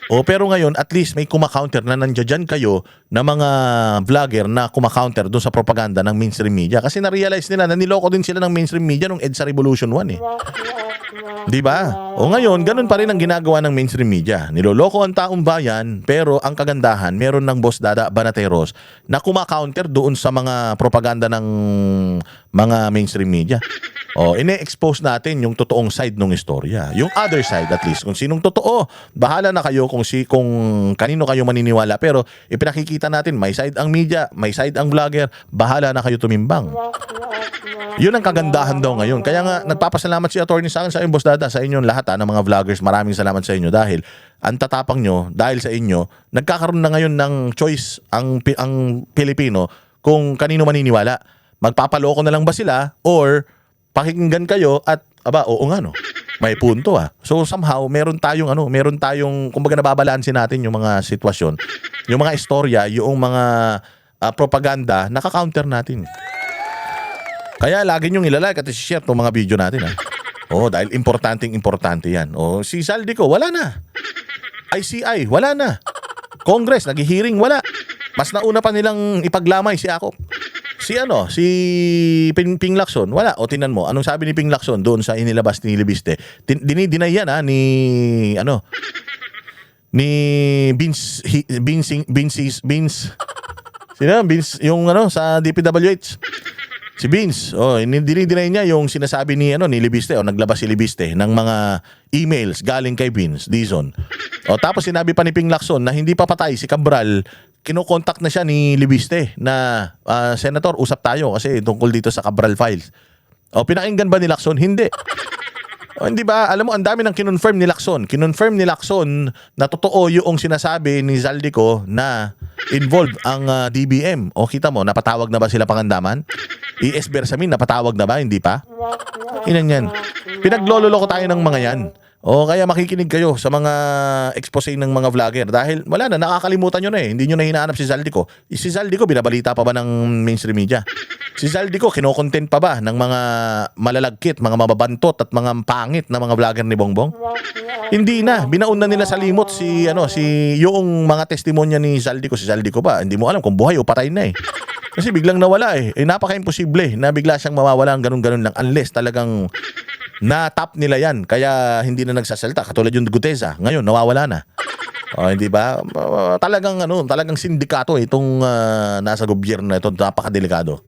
S1: Pero ngayon, at least may kumakounter na nandiyan kayo na mga vlogger na kumakounter doon sa propaganda ng mainstream media. Kasi na-realize nila na niloko din sila ng mainstream media nung EDSA Revolution 1 eh. Di ba? O ngayon, ganun pa rin ang ginagawa ng mainstream media. Niloloko ang taong bayan, pero ang kagandahan, meron ng Boss Dada Banateros na kumakounter doon sa mga propaganda ng mga mainstream media. Ine-expose natin yung totoong side ng istorya. Yung other side at least. Kung sinong totoo, bahala na kayo kung kanino kayo maniniwala. Pero ipinakikita natin, may side ang media, may side ang vlogger, bahala na kayo tumimbang. Yun ang kagandahan daw ngayon. Kaya nga, nagpapasalamat si Atty. sa akin, sa inyo, Boss Dada, sa inyong lahat ng mga vloggers. Maraming salamat sa inyo dahil ang tatapang nyo, dahil sa inyo, nagkakaroon na ngayon ng choice ang Pilipino kung kanino maniniwala. Magpapaloko na lang ba sila or pakinggan kayo at oo nga no. May punto ah. So somehow meron tayong kumbaga nababalansin natin yung mga sitwasyon, yung mga istorya, yung mga propaganda, naka-counter natin. Kaya lagi niyong ilalike at i-share tong mga video natin ah. Dahil importante yan. Si Zaldico, wala na. ICI, wala na. Congress, nag-hearing, wala. Mas nauna pa nilang ipaglamay si Akop. Si Ping Lacson, wala. O tinan mo, anong sabi ni Ping Lacson doon sa inilabas ni Libiste? Dinideny yan ni Vince, yung sa DPWH. Si Vince, dinideny niya yung sinasabi ni Libiste, naglabas si Libiste ng mga emails galing kay Vince Dizon. Tapos sinabi pa ni Ping Lacson na hindi pa patay si Cabral, kinokontak na siya ni Libiste na Senator, usap tayo kasi tungkol dito sa Cabral files. Pinakinggan ba ni Lacson? Hindi. Hindi ba? Alam mo, ang dami ng kinonfirm ni Lacson. Kinonfirm ni Lacson na totoo yung sinasabi ni Zaldico na involved ang DBM. Kita mo, napatawag na ba sila Pangandaman? ES Bersamin, napatawag na ba? Hindi pa? Inan yan. Pinaglololoko tayo ng mga yan. Kaya makikinig kayo sa mga expose ng mga vlogger dahil wala na, nakakalimutan nyo na eh. Hindi nyo na hinahanap si Zaldico. Si Zaldico, binabalita pa ba ng mainstream media? Si Zaldico, kinokontent pa ba ng mga malalagkit, mga mababantot at mga pangit na mga vlogger ni Bongbong? Hindi na. Binaon na nila sa limot yung mga testimonya ni Zaldico. Si Zaldico ba? Hindi mo alam kung buhay o patay na eh. Kasi biglang nawala eh. Napaka-imposible na bigla siyang mawawala ng ganun-ganun lang unless talagang na-tap nila yan. Kaya hindi na nagsasalita. Katulad yung Gutesa. Ngayon, nawawala na. Hindi ba? Talagang sindikato itong nasa gobyerno na ito. Napakadelikado.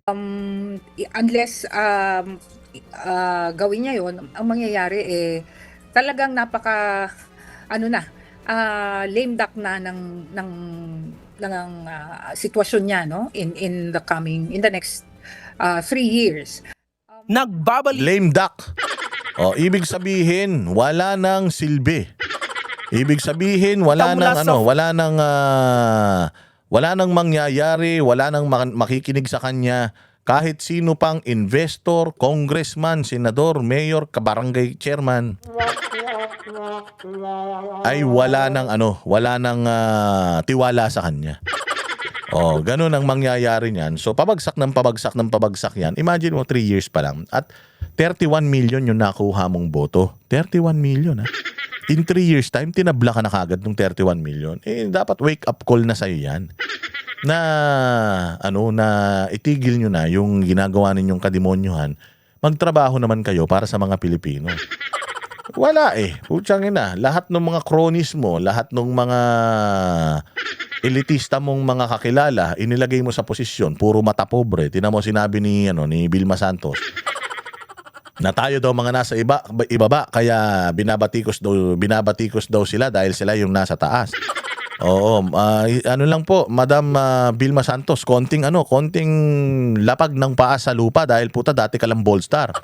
S5: Unless gawin niya yon, ang mangyayari talagang napaka lame duck na ng sitwasyon niya in the next 3 years.
S4: Nagbabalik
S1: Lame duck. Ibig sabihin, wala nang silbi. Ibig sabihin, wala nang mangyayari, wala nang makikinig sa kanya. Kahit sino pang investor, congressman, senador, mayor, kabarangay chairman, ay wala nang tiwala sa kanya. Ganun ang mangyayari niyan. So pabagsak ng pabagsak yan. Imagine mo 3 years pa lang at 31 million yung nakuha mong boto. 31 million ha. In 3 years time, tinabla ka na kagad ng 31 million. Dapat wake up call na sa'yo yan. Na itigil nyo na yung ginagawa ninyong kademonyuhan. Magtrabaho naman kayo para sa mga Pilipino. Wala Putsang ina. Lahat ng mga cronies mo, lahat ng mga elitista mong mga kakilala, inilagay mo sa posisyon, puro mata pobre. Tingnan mo sinabi ni Vilma Santos na tayo daw mga nasa ibaba kaya binabatikos daw sila dahil sila yung nasa taas. Lang po, Madam Vilma Santos, konting lapag ng paa sa lupa dahil puta dati ka lang Ballstar.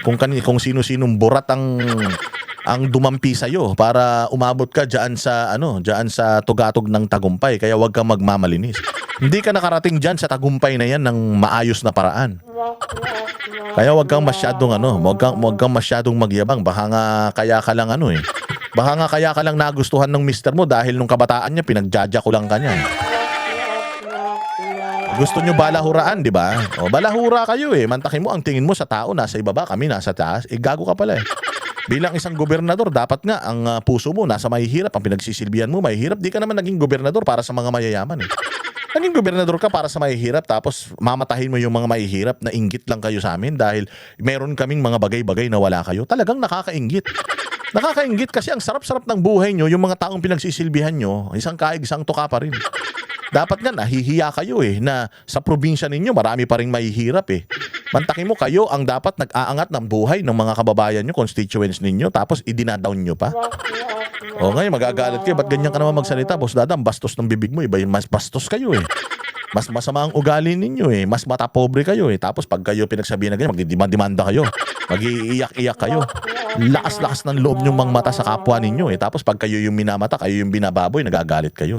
S1: Kung sino-sinong burat ang dumampi sa iyo para umabot ka diyan sa tugatog ng tagumpay, kaya wag kang magmamalinis. Hindi ka nakarating diyan sa tagumpay na yan ng maayos na paraan. Kaya wag kang masyadong magyabang. Baka nga kaya ka lang nagustuhan ng mister mo dahil nung kabataan niya pinagjaja ko lang kanya. Gusto nyo balahuraan, di ba? Balahura kayo Mantakin mo ang tingin mo sa tao nasa ibaba, kami nasa taas. Gago ka pala Bilang isang gobernador, dapat nga ang puso mo nasa mahihirap, ang pinagsisilbihan mo mahihirap. Di ka naman naging gobernador para sa mga mayayaman eh. Naging gobernador ka para sa mahihirap, tapos mamatahin mo yung mga mahihirap na inggit lang kayo sa amin dahil meron kaming mga bagay-bagay na wala kayo. Talagang nakakainggit. Nakakainggit kasi ang sarap-sarap ng buhay nyo, yung mga taong pinagsisilbihan nyo, isang kaig, isang tuka pa rin. Dapat nga nahihiya kayo eh, na sa probinsya ninyo marami pa rin mahihirap eh. Mantakin mo, kayo ang dapat nag-aangat ng buhay ng mga kababayan nyo, constituents ninyo, tapos idinadown nyo pa. O ngayon magagalit kayo, ba't ganyan ka naman magsalita? Boss Dada, ang bastos ng bibig mo, iba yung mas bastos kayo eh. Mas masama ang ugali ninyo eh, mas matapobre kayo eh. Tapos pag kayo pinagsabihan na ganyan, magdidimanda kayo, mag-iiyak-iyak kayo. Lakas-lakas ng loob nyong mga mata sa kapwa ninyo eh. Tapos pag kayo yung minamata, kayo yung binababoy, nagagalit kayo.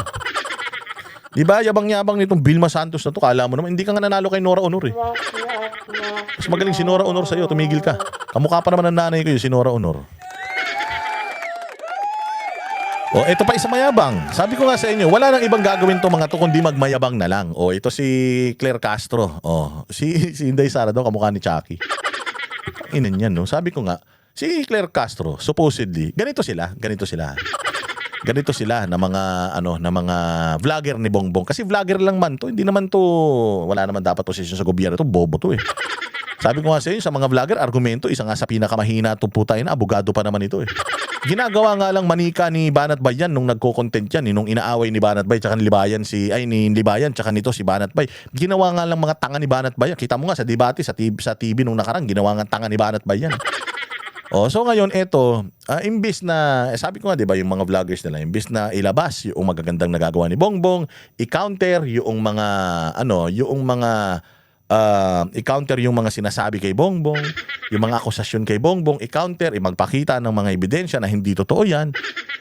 S1: Diba, yabang-yabang nitong Vilma Santos na to, kala mo naman, hindi ka nga nanalo kay Nora Honor eh. Mas magaling si Nora Honor sa'yo, tumigil ka. Kamukha pa naman ng nanay ko yun, si Nora Honor. O, ito pa isa mayabang. Sabi ko nga sa inyo, wala nang ibang gagawin to mga to kundi magmayabang na lang. O, ito si Claire Castro. O, si Inday Sara daw, kamukha ni Chucky. Inan yan, no? Sabi ko nga, si Claire Castro, supposedly, ganito sila. Ganito sila na mga vlogger ni Bongbong. Kasi vlogger lang man to, hindi naman to, wala naman dapat posisyon sa gobyerno to, bobo to eh. Sabi ko nga sa inyo, sa mga vlogger, argumento, isa nga sa pinakamahina itong putayin, abogado pa naman ito eh. Ginagawa nga lang manika ni Banat Bay yan nung nagko-content yan, nung inaaway ni Banat Bay tsaka ni Libayan tsaka nito si Banat Bay. Ginawa nga lang mga tanga ni Banat Bay. Kita mo nga sa debate sa TV nung nakarang, ginawa nga tanga ni Banat Bay yan. Oh, so ngayon eto, imbis na sabi ko nga 'di ba yung mga vloggers nila, imbis na ilabas yung magagandang nagagawa ni Bongbong, i-counter yung mga i-counter yung mga sinasabi kay Bongbong, yung mga akusasyon kay Bongbong, i-counter, magpakita ng mga ebidensya na hindi totoo yan.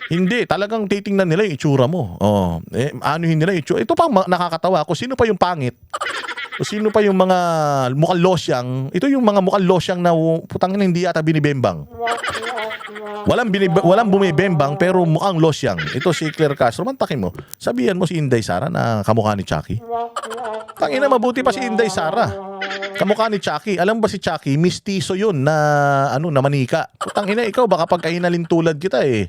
S1: Hindi, talagang titingnan nila yung itsura mo. Oh, anuhin nila yung itsura. Ito pang nakakatawa, kung sino pa yung pangit. Kung sino pa yung mga mukhang losyang, ito yung mga mukhang losyang na putang ina hindi yata binibembang. Walang bumibembang pero mukhang losyang. Ito si Claire Castro, mantakin mo. Sabihan mo si Inday Sara na kamukha ni Chucky. Tangina, mabuti pa si Inday Sara. Kamukha ni Chucky. Alam ba si Chucky, mistiso yun na na manika. Tangina, ikaw baka pagkahinalin tulad kita eh.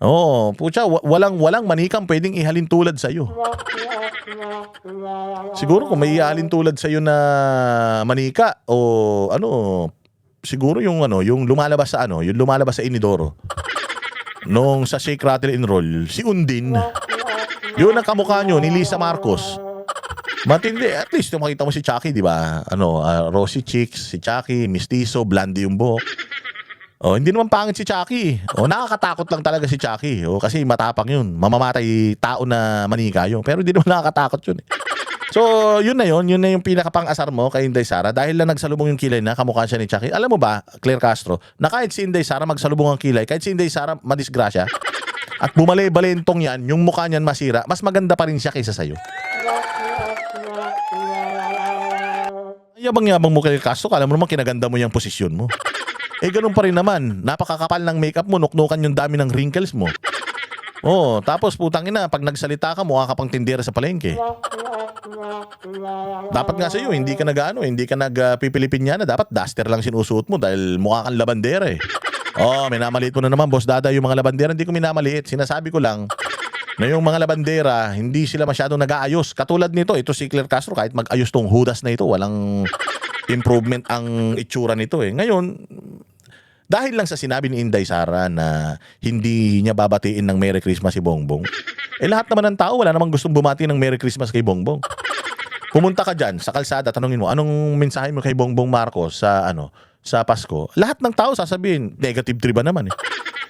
S1: Oo, pucha, walang manikang pwedeng ihalin tulad sa iyo. Siguro kung may ihalin tulad sa iyo na manika o siguro yung lumalabas sa Inidoro. Nung sa Shake Rattle and Roll, si Undin. Yun ang kamukha nyo ni Lisa Marcos. Matindi, at least makita mo si Chucky, di ba? Rosy cheeks, si Chucky, mistiso, blondie yung buhok. Oh, hindi naman pangit si Chucky. Oh, nakakatakot lang talaga si Chucky. Oh, kasi matapang yun. Mamamatay tao na manika yun. Pero hindi naman nakakatakot yun. So, yun na yung pinakapang-asar mo kay Inday Sara. Dahil lang nagsalubong yung kilay na kamukha siya ni Chucky. Alam mo ba, Claire Castro, na kahit si Inday Sara magsalubong ang kilay, kahit si Inday Sara madisgrasya, at bumali-balentong yan, yung mukha niyan masira, mas maganda pa rin siya kaysa sa'yo. Yabang-yabang mo kay Castro, kala mo naman kinaganda mo yung posisyon mo. Ganun pa rin naman. Napakakapal ng makeup mo, nuknukan yung dami ng wrinkles mo. Oh, tapos putang ina, pag nagsalita ka, mukha ka pang tindera sa palengke. Dapat nga sa'yo, hindi ka nagpipilipin niya na, dapat duster lang sinusuot mo dahil mukha kang labandera eh. Oh, minamaliit mo na naman, Boss Dada, yung mga labandera, hindi ko minamaliit. Sinasabi ko lang na yung mga labandera, hindi sila masyadong nag-aayos. Katulad nito, ito si Claire Castro, kahit mag-ayos tong hudas na ito, walang improvement ang itsura nito eh. Ngayon, dahil lang sa sinabi ni Inday Sara na hindi niya babatiin ng Merry Christmas si Bongbong, lahat naman ng tao, wala namang gustong bumati ng Merry Christmas kay Bongbong. Pumunta ka dyan sa kalsada, tanungin mo, anong mensahe mo kay Bongbong Marcos sa Pasko? Lahat ng tao sasabihin, negative 3 ba naman eh.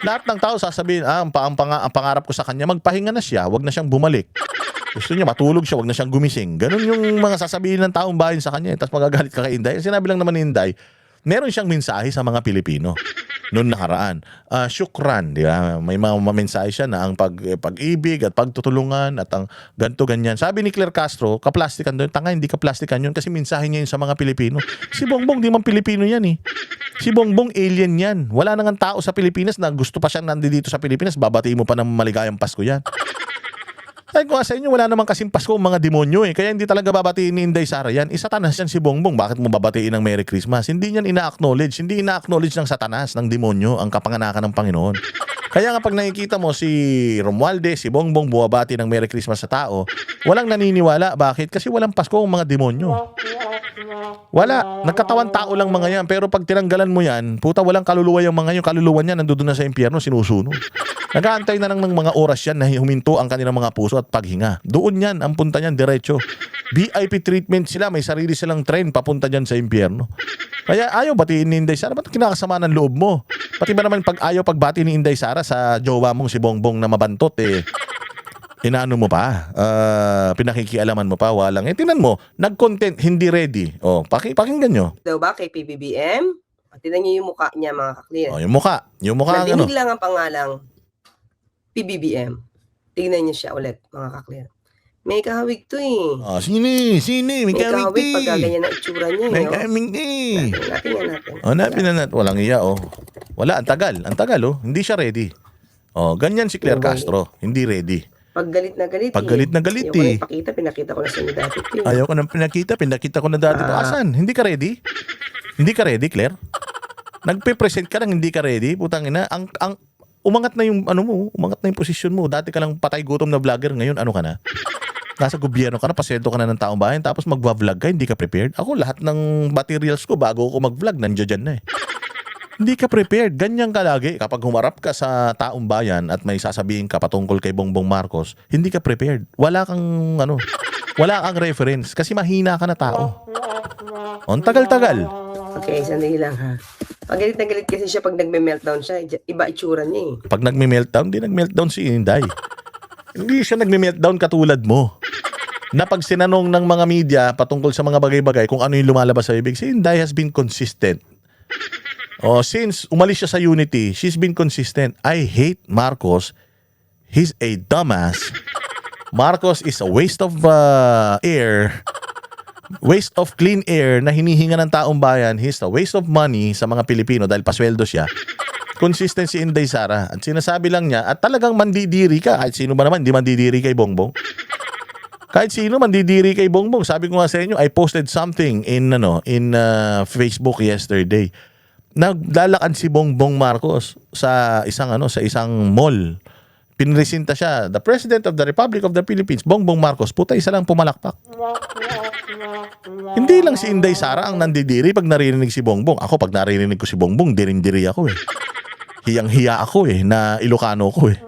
S1: Lahat ng tao sasabihin, ang pangarap ko sa kanya, magpahinga na siya, wag na siyang bumalik. Gusto niya matulog siya, wag na siyang gumising. Ganun yung mga sasabihin ng taong bayan sa kanya. Tapos magagalit ka kay Inday. Sinabi lang naman ni Inday, meron siyang mensahe sa mga Pilipino noon nakaraan. Syukran, di ba? May mga mensahe siya na ang pag-ibig at pagtutulungan at ang ganto ganyan. Sabi ni Claire Castro, kaplastikan doon. Tanga, hindi kaplastikan yun kasi mensahe niya yun sa mga Pilipino. Si Bongbong, di man Pilipino yan eh. Si Bongbong, alien yan. Wala nang tao sa Pilipinas na gusto pa siyang nandito sa Pilipinas. Babatiin mo pa ng maligayang Pasko yan. Ay ko nga sa inyo, wala naman kasing Pasko ang mga demonyo eh. Kaya hindi talaga babatiin ni Inday Sara yan. Satanas yan si Bongbong. Bakit mo babatiin ng Merry Christmas? Hindi niyan ina-acknowledge. Hindi ina-acknowledge ng Satanas, ng demonyo, ang kapanganakan ng Panginoon. Kaya nga pag nakikita mo si Romualdez, si Bongbong buwabati ng Merry Christmas sa tao, walang naniniwala. Bakit? Kasi walang Pasko ang mga demonyo. Wala. Nagkatawan tao lang mga yan. Pero pag tinanggalan mo yan, puta walang kaluluwa yung mga yung kaluluwa niya nandoon na sa impyerno, sinusunog. Nag-aantay na lang ng mga oras yan na huminto ang kanilang mga puso at paghinga. Doon yan, ang punta niyan, diretso. VIP treatment sila, may sarili silang train papunta dyan sa impyerno. Kaya ayaw batiin ni Inday Sara. Ba't kinakasama ng loob mo? Pati ba naman pag ayaw pagbati ni Inday Sara sa jowa mong si Bongbong na mabantot inaano mo pa? Pinakikialaman mo pa? Walang. Tinan mo, nag-content, hindi ready. Pakinggan nyo.
S2: Daw ba kay PBBM? Tingnan niyo yung mukha niya, mga kaklir.
S1: Yung mukha. Yung mukha
S2: Nadinig lang ang pangalang PBBM. Tingnan niyo siya ulit, mga kaklir. May kahawig to eh.
S1: Sini. May
S2: May kahawig
S1: kawig
S2: pag ganyan na itsura niya.
S1: May
S2: eh, oh.
S1: kaming
S2: Natin.
S1: Napin na natin. Walang iya Wala, ang tagal. Hindi siya ready. Ganyan si Claire Castro. Hindi ready.
S2: Pag galit na galit
S1: Ayaw
S2: ko na ipakita, pinakita ko na sa inyo dati.
S1: Ayaw ko nang pinakita ko na dati. Asan? Hindi ka ready? Hindi ka ready, Claire? Nagpe-present ka lang, hindi ka ready? Putang ina, ang umangat na yung umangat na yung posisyon mo. Dati ka lang patay gutom na vlogger, ngayon ano ka na? Nasa gobyerno ka na, pasweldo ka na ng taong bayan, tapos magva-vlog ka, hindi ka prepared. Ako lahat ng materials ko bago ako mag-vlog, nandiyan dyan na eh. Hindi ka prepared. Ganyan ka lagi. Kapag humarap ka sa taong bayan at may sasabihin ka patungkol kay Bongbong Marcos, hindi ka prepared. Wala kang reference kasi mahina ka na tao. Ang tagal-tagal.
S2: Okay, sandali lang ha. Pag galit na galit kasi siya pag nagme-meltdown siya, iba itsura niya eh.
S1: Pag nagme-meltdown, di nag-meltdown si Inday. Hindi siya nagme-meltdown katulad mo. Na pag sinanong ng mga media patungkol sa mga bagay-bagay kung ano yung lumalabas sa bibig, si Inday has been consistent. Since umalis siya sa Unity, she's been consistent. I hate Marcos. He's a dumbass. Marcos is a waste of air. Waste of clean air na hinihinga ng taong bayan. He's a waste of money sa mga Pilipino dahil pasweldo siya. Consistent si Inday Sara. At sinasabi lang niya, at talagang mandidiri ka. Kahit sino ba naman, hindi mandidiri kay Bongbong. Kahit sino mandidiri kay Bongbong. Sabi ko nga sa inyo, I posted something in Facebook yesterday. Naglalakad si Bongbong Marcos sa isang mall. Pinresenta siya, the President of the Republic of the Philippines, Bongbong Marcos. Puta, isa lang pumalakpak. Hindi lang si Inday Sara ang nandidiri pag narinig si Bongbong. Ako, pag narinig ko si Bongbong, dirin-diri ako eh. Hiyang-hiya ako eh, na Ilocano ko eh.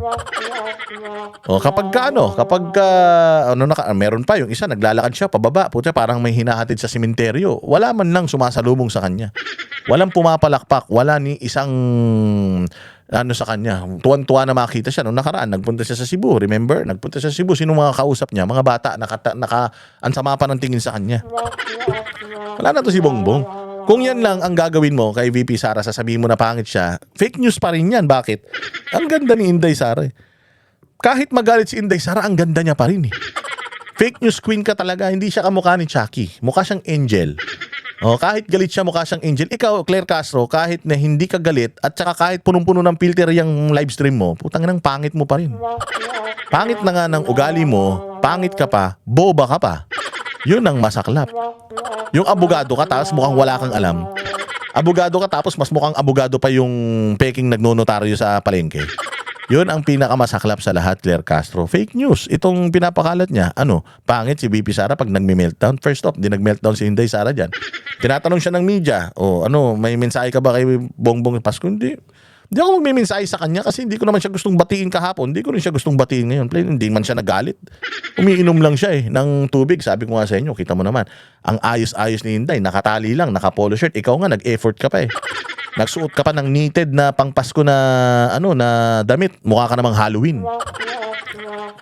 S1: Meron pa yung isa, naglalakad siya pababa, puta, parang may hinahatid sa sementeryo. Wala man lang sumasalubong sa kanya. Walang pumapalakpak, wala ni isang sa kanya. Tuwan-tuwa na makita siya nung nakaraan. Nagpunta siya sa Cebu, remember? Nagpunta siya sa Cebu, sino mga kausap niya? Mga bata, ansama pa ng tingin sa kanya. Wala na to si Bongbong. Kung yan lang ang gagawin mo kay VP Sara, sasabihin mo na pangit siya, fake news pa rin yan. Bakit? Ang ganda ni Inday Sara eh. Kahit magalit si Inday Sara, ang ganda niya pa rin eh. Fake news queen ka talaga. Hindi siya kamukha ni Chucky. Mukha siyang angel. Kahit galit siya, mukha siyang angel. Ikaw, Claire Castro, kahit na hindi ka galit at saka kahit punong-puno ng filter yung live stream mo, putang nang pangit mo pa rin. Pangit na nga ng ugali mo, pangit ka pa, boba ka pa. Yun ang masaklap. Yung abogado ka, tapos mukhang wala kang alam. Abogado ka, tapos mas mukhang abogado pa yung peking nagnonotaryo sa palengke. Yun ang pinakamasaklap sa lahat, Claire Castro. Fake news. Itong pinapakalat niya, pangit si VP Sara pag nagme-meltdown. First off, di nag-meltdown si Inday Sara dyan. Tinatanong siya ng media, may mensahe ka ba kay Bongbong Pasko? Hindi ako magme-mensahe sa kanya kasi hindi ko naman siya gustong batiin kahapon. Hindi ko rin siya gustong batiin ngayon. Hindi man siya nagalit. Umiinom lang siya ng tubig. Sabi ko nga sa inyo, kita mo naman, ang ayos-ayos ni Inday, nakatali lang, naka-polo shirt. Ikaw nga, nag-effort ka pa eh. Nagsuot ka pa ng knitted na pangpasko na na damit. Mukha ka namang Halloween.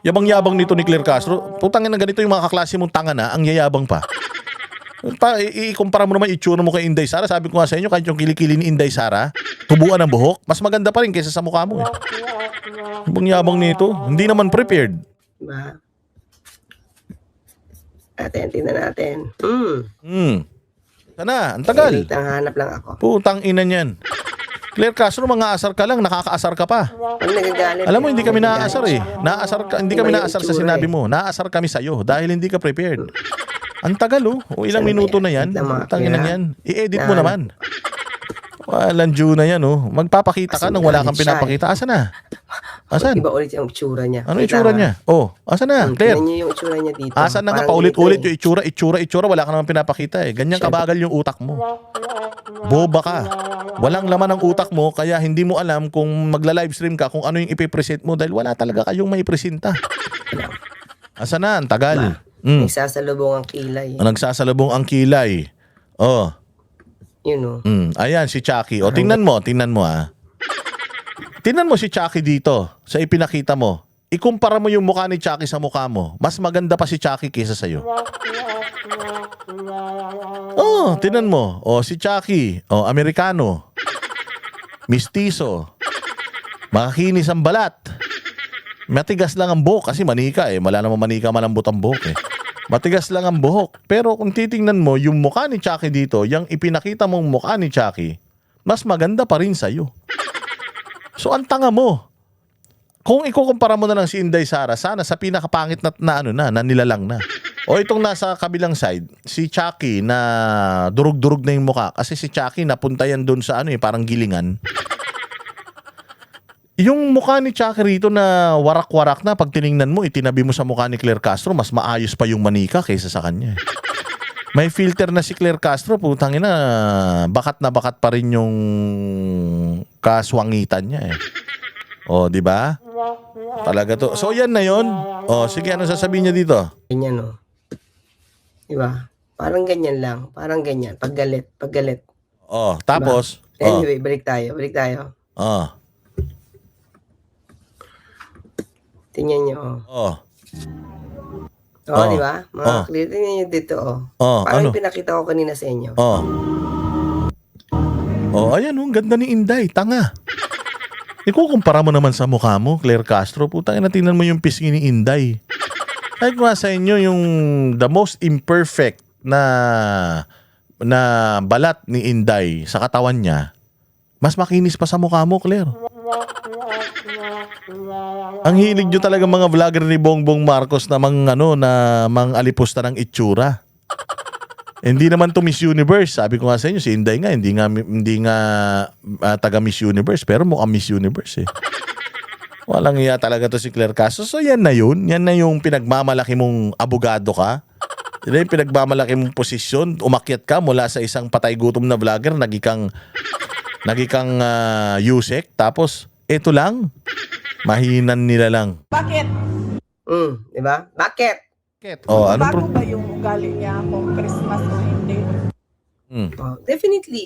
S1: Yabang-yabang nito ni Claire Castro. Putangin na ganito yung mga kaklase mong tanga na, ang yayabang pa. Ikumpara mo naman itsura mo kay Inday Sara. Sabi ko nga sa inyo, kahit yung kilikili ni Inday Sara, tubuan ng buhok, mas maganda pa rin kaysa sa mukha mo. Yabang-yabang nito. Hindi naman prepared.
S2: Diba? Tingnan natin.
S1: Sana, ang tagal.
S2: Hanap lang ako.
S1: Putang ina niyan. Claire Castro, mga asar ka lang, nakakaasar ka pa.
S2: Pag nagagalit.
S1: Alam mo, hindi kami
S2: nagagalit
S1: naaasar eh. Hindi kami naaasar sa sinabi mo. Naaasar kami sa'yo dahil hindi ka prepared. Ang tagal oh. O ilang minuto na yan. Tangin na yan. I-edit mo naman. Walang due na yan oh. Magpapakita ka nang wala kang pinapakita. Asan na? Asan?
S2: Iba ulit yung itsura niya.
S1: Ano itsura niya? Oh, asan na? Claire.
S2: Tingnan niyo yung itsura niya dito.
S1: Asan na nga
S2: Parang
S1: paulit-ulit
S2: ganito
S1: yung itsura. Wala ka naman pinapakita eh. Ganyan kabagal yung utak mo. Boba ka. Walang laman ang utak mo kaya hindi mo alam kung magla-livestream ka kung ano yung ipipresent mo dahil wala talaga kayong may presenta. Asan na? Ang tagal.
S2: Nagsasalubong ang kilay.
S1: Nagsasalubong ang kilay. Oh.
S2: Yun oh.
S1: Ayan si Chucky. O tingnan mo ah. Tingnan mo si Chucky dito sa ipinakita mo. Ikumpara mo yung mukha ni Chucky sa mukha mo. Mas maganda pa si Chucky kaysa sa'yo. Oh, tingnan mo. Oh, si Chucky. Oh, Amerikano. Mistiso. Makakinis ang balat. Matigas lang ang buhok kasi manika eh. Wala namang manika malambot ang buhok eh. Matigas lang ang buhok. Pero kung titingnan mo, yung mukha ni Chucky dito, yung ipinakita mong mukha ni Chucky, mas maganda pa rin sa'yo. So, ang tanga mo. Kung ikukumpara mo na lang si Inday Sara, sana sa pinakapangit na nilalang na. O itong nasa kabilang side, si Chucky na durug-durug na yung mukha. Kasi si Chucky napunta yan doon sa parang gilingan. Yung mukha ni Chucky rito na warak-warak na, pag tiningnan mo, itinabi mo sa mukha ni Claire Castro, mas maayos pa yung manika kaysa sa kanya. May filter na si Claire Castro, putangin na bakat pa rin yung kaswangitan niya eh. O, di ba? Talaga to. So, yan na yon. O, sige, ano sasabihin niya dito?
S2: Ganyan oh. Diba? Parang ganyan lang. Parang ganyan. Paggalit.
S1: O, tapos?
S2: Anyway, balik tayo.
S1: O.
S2: Tingnan nyo oh.
S1: Oh.
S2: Di ba? Mga clear. Tingnan nyo dito oh.
S1: ano?
S2: Parang pinakita ko kanina sa inyo.
S1: Ayan oh, ganda ni Inday, tanga. Ikukumpara mo naman sa mukha mo, Claire Castro, putang ina, tingnan mo yung pisngi ni Inday. Kahit nga sa inyo yung the most imperfect na balat ni Inday sa katawan niya, mas makinis pa sa mukha mo, Claire. Ang hilig nyo talaga mga vlogger ni Bongbong Marcos na alipusta ng itsura. Hindi naman to Miss Universe. Sabi ko nga sa inyo, si Inday nga, hindi nga taga Miss Universe, pero mukhang Miss Universe eh. Walang iya talaga to si Claire Castro. So yan na yun. Yan na yung pinagmamalaki mong abogado ka. Yan yung pinagmamalaki mong posisyon. Umakyat ka mula sa isang patay gutom na vlogger, nagikang Yusek. Tapos, eto lang. Mahinan nila lang.
S6: Bakit?
S2: Diba? Bakit?
S1: Oh, ano
S6: Bago ba yung ugali niya kung Christmas o hindi?
S2: Definitely,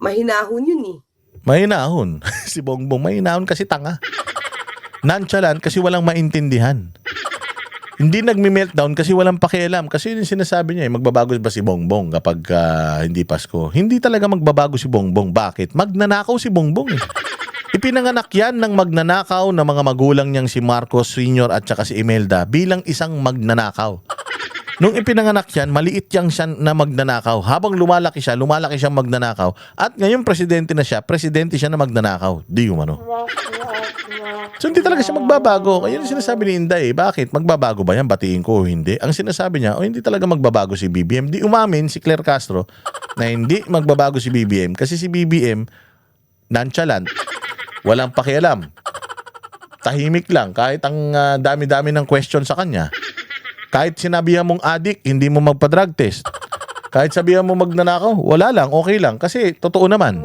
S2: mahinahon yun eh.
S1: Mahinahon. Si Bongbong, mahinahon kasi tanga. Nonchalant kasi walang maintindihan. Hindi nagme-meltdown kasi walang pakialam. Kasi yung sinasabi niya, magbabago ba si Bongbong kapag hindi Pasko? Hindi talaga magbabago si Bongbong. Bakit? Magnanakaw si Bongbong eh. Ipinanganak yan ng magnanakaw na mga magulang niyang si Marcos Sr. at saka si Imelda bilang isang magnanakaw. Nung ipinanganak yan, maliit yang siya na magnanakaw. Habang lumalaki siyang magnanakaw. At ngayon presidente siya na magnanakaw. Di umano. So hindi talaga siya magbabago. Kaya yung sinasabi ni Inday, bakit? Magbabago ba yan? Batiin ko o hindi? Ang sinasabi niya, hindi talaga magbabago si BBM. Di umamin si Claire Castro na hindi magbabago si BBM. Kasi si BBM, nonchalant. Walang pakialam. Tahimik lang. Kahit ang dami-dami ng question sa kanya. Kahit sinabihan mong adik, hindi mo magpa-drug test. Kahit sabihan mo magnanakaw, wala lang, okay lang. Kasi totoo naman.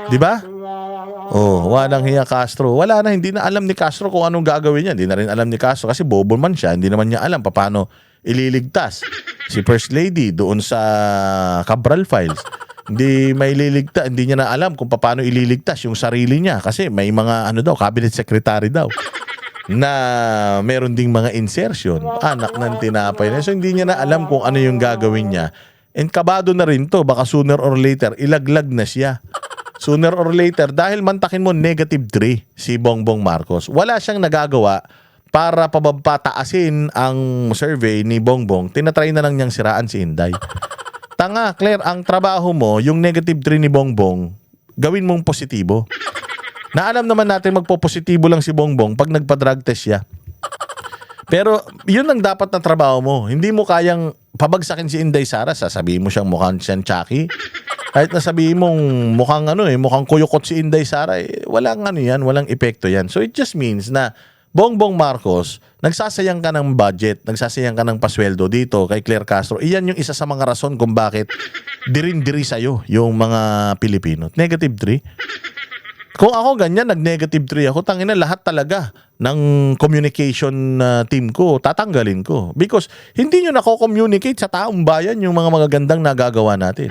S1: Di ba? Oh, walang hiya Castro. Wala na, hindi na alam ni Castro kung anong gagawin niya. Hindi na rin alam ni Castro kasi bobo man siya. Hindi naman niya alam paano ililigtas si First Lady doon sa Cabral Files. Hindi may liligtas, hindi niya na alam kung paano ililigtas yung sarili niya kasi may mga cabinet secretary daw na meron ding mga insertion, anak ng tinapay na. So hindi niya na alam kung ano yung gagawin niya. And kabado na rin to, baka sooner or later ilaglag na siya. Sooner or later, dahil mantakin mo -3 si Bongbong Marcos, wala siyang nagagawa para pababataasin ang survey ni Bongbong. Tinatry na lang niyang siraan si Inday. Tanga, Claire, ang trabaho mo, yung negative 3 ni Bongbong, gawin mong positibo. Na alam naman natin magpo-positibo lang si Bongbong pag nagpa-drug test siya. Pero yun ang dapat na trabaho mo. Hindi mo kayang pabagsakin si Inday Sara, sasabihin mo siyang mukhang siyang Chucky. Kahit nasabihin mong mukhang kuyukot si Inday Sara, walang yan, walang epekto yan. So it just means na Bongbong Marcos, nagsasayang ka ng budget, nagsasayang ka ng pasweldo dito kay Claire Castro. Iyan yung isa sa mga rason kung bakit dirin-diri sa'yo yung mga Pilipino. Negative 3. Kung ako ganyan, nag-negative 3 ako, tangina lahat talaga ng communication team ko, tatanggalin ko. Because hindi nyo nako-communicate sa taong bayan yung mga magagandang nagagawa natin.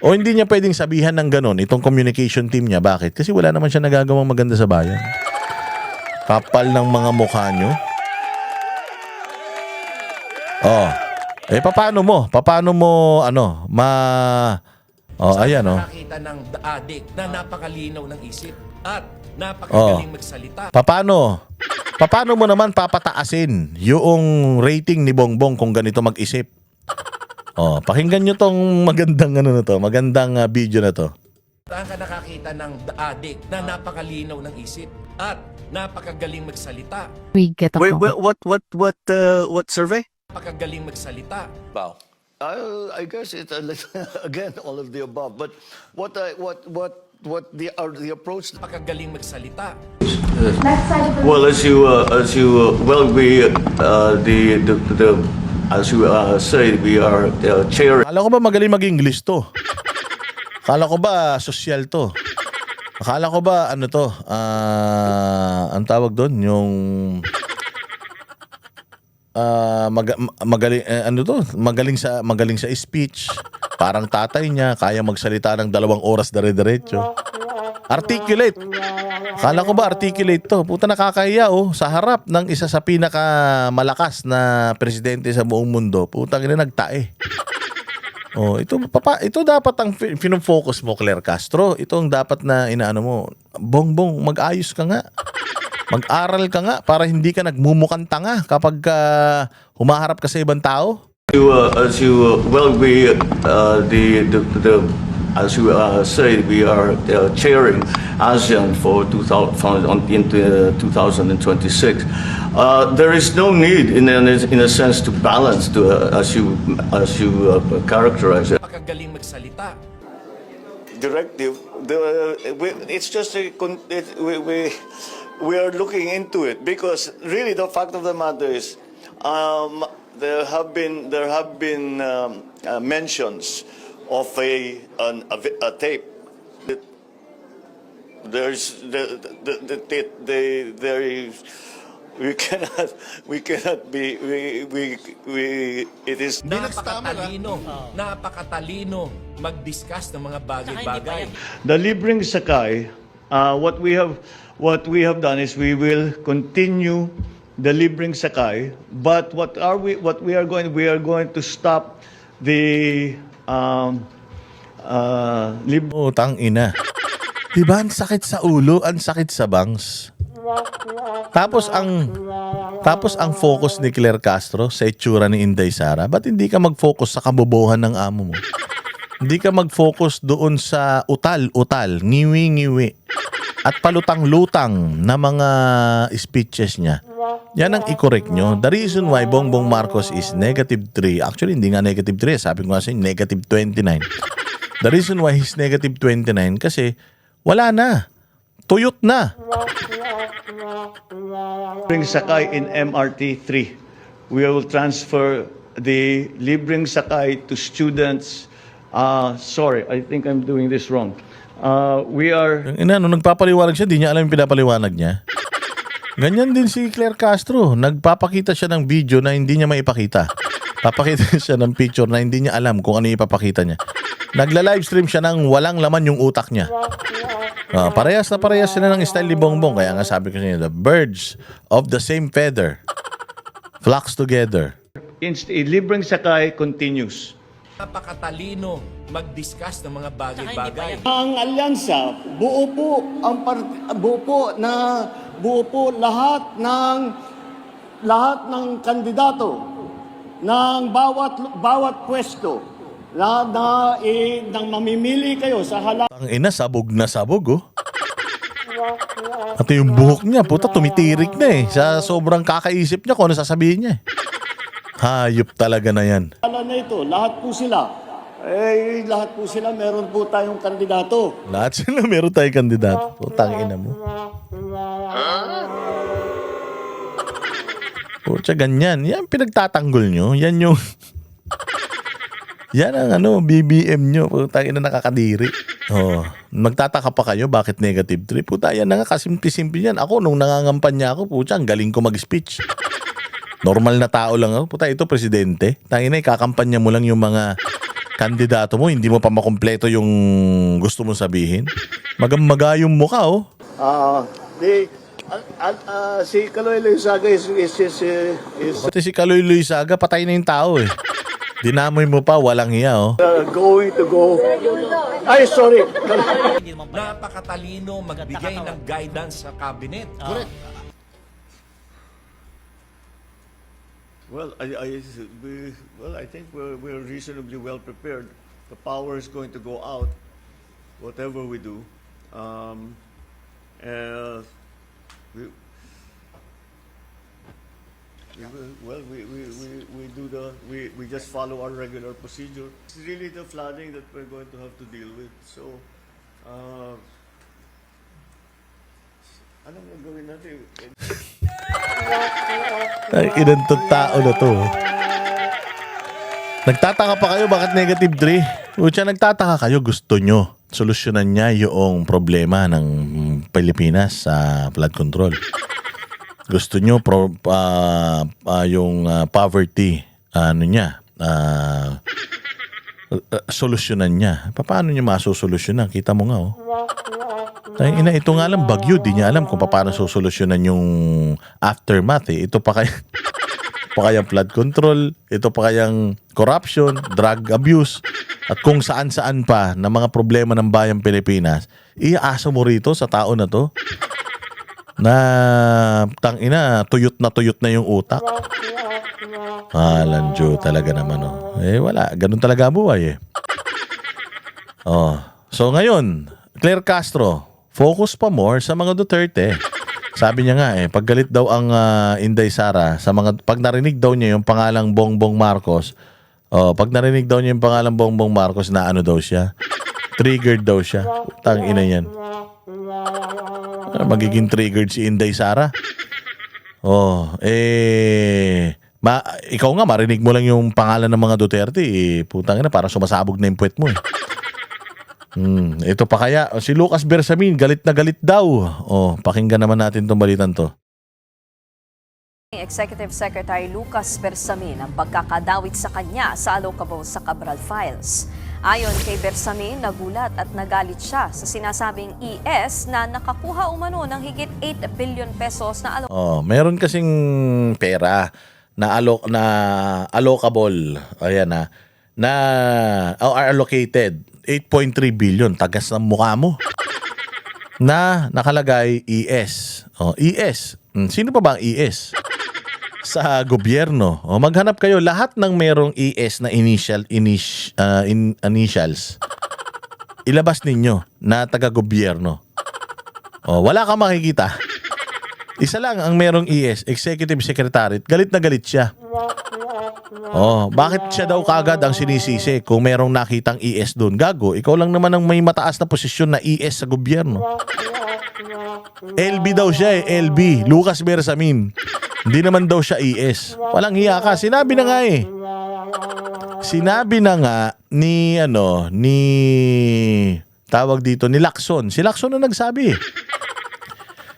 S1: O hindi niya pwedeng sabihan ng ganon, itong communication team niya. Bakit? Kasi wala naman siya nagagawang maganda sa bayan. Kapal ng mga mukha nyo. Oh. Paano mo? Ayan,
S7: Nakakita ng adik na napakalinaw ng isip at napakagaling magsalita.
S1: Paano mo naman papataasin yung rating ni Bongbong kung ganito mag-isip? Pakinggan nyo tong magandang video na to.
S7: Saan ka nakakita ng adik na napakalinaw ng isip at napakagaling magsalita?
S8: We get a
S9: Wait, what survey?
S7: Napakagaling magsalita.
S9: Wow. I guess it again all of the above. But what the approach?
S7: Napakagaling magsalita.
S9: Well, as you say, we are chair.
S1: Akala ko ba magaling mag-English to? Akala ko ba social to? Akala ko ba ang tawag doon yung magaling sa speech, parang tatay niya, kaya magsalita ng 2 oras dire-diretso. Articulate. Akala ko ba articulate to? Puta, nakakahiya sa harap ng isa sa pinakamalakas na presidente sa buong mundo. Putang ina, nagtae. Ito dapat ang fino-focus mo, Claire Castro. Ito ang dapat na inaano mo. Bongbong, mag-ayos ka nga. Mag-aral ka nga para hindi ka nagmumukhang tanga kapag humaharap ka sa ibang tao.
S9: As you say, we are chairing ASEAN for 2026. There is no need, in a sense, to balance, as you characterize it.
S7: Napakagaling magsalita.
S9: Directive. It's just we are looking into it because really the fact of the matter is there have been mentions of a tape. There's we cannot be it is
S7: Napakatalino mag-discuss ng mga bagay-bagay.
S9: the libreng sakay. What we have done is we will continue the libreng sakay, but we are going to stop the
S1: Tang ina. Diba ang sakit sa ulo, ang sakit sa bangs. Tapos ang focus ni Claire Castro sa itsura ni Inday Sara, ba't hindi ka mag-focus sa kabobohan ng amo mo? Hindi ka mag-focus doon sa utal-utal, ngiwi-ngiwi, at palutang-lutang na mga speeches niya. Yan ang i-correct nyo. The reason why Bongbong Marcos is negative 3, actually hindi nga negative 3, sabi ko nga sa'yo, negative 29. The reason why he's negative 29 kasi wala na. Tuyot na.
S9: libreng sakay in MRT 3. We will transfer the libreng sakay to students. Sorry, I think I'm doing this wrong. We are
S1: Nagpapaliwanag siya, di niya alam yung pinapaliwanag niya. Ganyan din si Claire Castro. Nagpapakita siya ng video na hindi niya maipakita. Papakita siya ng picture na hindi niya alam kung ano yung ipapakita niya. Nagla-livestream siya ng walang laman yung utak niya. Parehas sila ng style ni Bongbong. Kaya nga sabi ko sa inyo, the birds of the same feather flocks together.
S9: libreng sakay continues.
S7: Napakatalino mag-discuss ng mga bagay-bagay.
S10: Ang alyansa, buo po lahat ng kandidato ng bawat pwesto nang mamimili kayo sa
S1: Ang ina, sabog na sabog, oh. At yung buhok niya, puta, tumitirik na eh. Sa sobrang kakaisip niya kung ano sasabihin niya eh. Hayop talaga na yan.
S10: halalan na ito, lahat po sila. Lahat po sila, meron po tayong kandidato.
S1: Lahat sila meron tayong kandidato. Putang ina mo. Pucha, ganyan. Yan pinagtatanggol nyo. Yan yung... Yan ang BBM nyo. Putang ina, nakakadiri. Oh, magtataka pa kayo bakit negative 3. Puta, yan na nga, kasimple-simple yan. Ako, nung nangangampanya ako, pucha, ang galing ko mag-speech. Normal na tao lang ako. Puta, ito presidente. Tangina, ikakampanya mo lang yung mga kandidato mo. Hindi mo pa makumpleto yung gusto mo sabihin. Magamaga yung mukha, oh.
S10: Si Kaloy Luisaga is
S1: Pati si Kaloy Luisaga, patay na yung tao eh. Dinamoy mo pa, walang hiya, oh.
S10: going to go. Ay, sorry.
S7: Napakatalino magbigay ng guidance sa cabinet. Correct.
S9: Well, I think we're reasonably well prepared. The power is going to go out, whatever we do. We just follow our regular procedure. It's really the flooding that we're going to have to deal with. So, anong gagawin natin?
S1: Ay, inantong tao na to. Nagtataka pa kayo bakit negative 3? Pucha, nagtataka kayo, gusto nyo solusyonan niya yung problema ng Pilipinas sa flood control. Gusto nyo yung poverty solusyonan niya. Paano niya masusolusyonan? Kita mo nga, oh. Ina, ito nga lang bagyo, di niya alam kung paano susolusyonan yung aftermath eh. Ito pa kayang flood control, ito pa kayang corruption, drug abuse, at kung saan-saan pa na mga problema ng bayang Pilipinas. Iaasa mo rito sa tao na to na tangina, tuyot na yung utak. Lanjo talaga naman, oh. Wala, ganun talaga buhay eh. Oh, so ngayon, Claire Castro, focus pa more sa mga Duterte. Sabi niya nga pag galit daw ang Inday Sara sa pag narinig daw niya yung pangalang Bongbong Marcos. Pag narinig daw niya yung pangalang Bongbong Marcos, na ano daw siya? Triggered daw siya. Tang ina yan. Magiging triggered si Inday Sara. Ikaw nga marinig mo lang yung pangalan ng mga Duterte, putang ina, parang sumasabog na yung puwet mo eh. Ito pa kaya, si Lucas Bersamin, galit na galit daw. Pakinggan naman natin itong balitan to.
S3: Executive Secretary Lucas Bersamin ang pagkakadawit sa kanya sa allocable sa Cabral Files. Ayon kay Bersamin, nagulat at nagalit siya sa sinasabing ES na nakakuha umano ng higit 8 billion pesos na
S1: meron kasing pera na allocable. Ayan allocated 8.3 billion, tagas ng mukha mo. Na nakalagay ES. ES. Sino pa ba ang ES? Sa gobyerno. Maghanap kayo lahat ng merong ES na initials. Ilabas ninyo na taga-gobyerno. Wala kang makikita. Isa lang ang merong ES, Executive Secretariat. Galit na galit siya. Bakit siya daw kagad ang sinisisi kung merong nakitang ES doon? Gago, ikaw lang naman ang may mataas na posisyon na ES sa gobyerno. LB daw siya LB, Lucas Bersamin. Hindi naman daw siya ES. Walang hiya ka. Sinabi na nga Sinabi na nga ni tawag dito, ni Lacson. Si Lacson na nagsabi.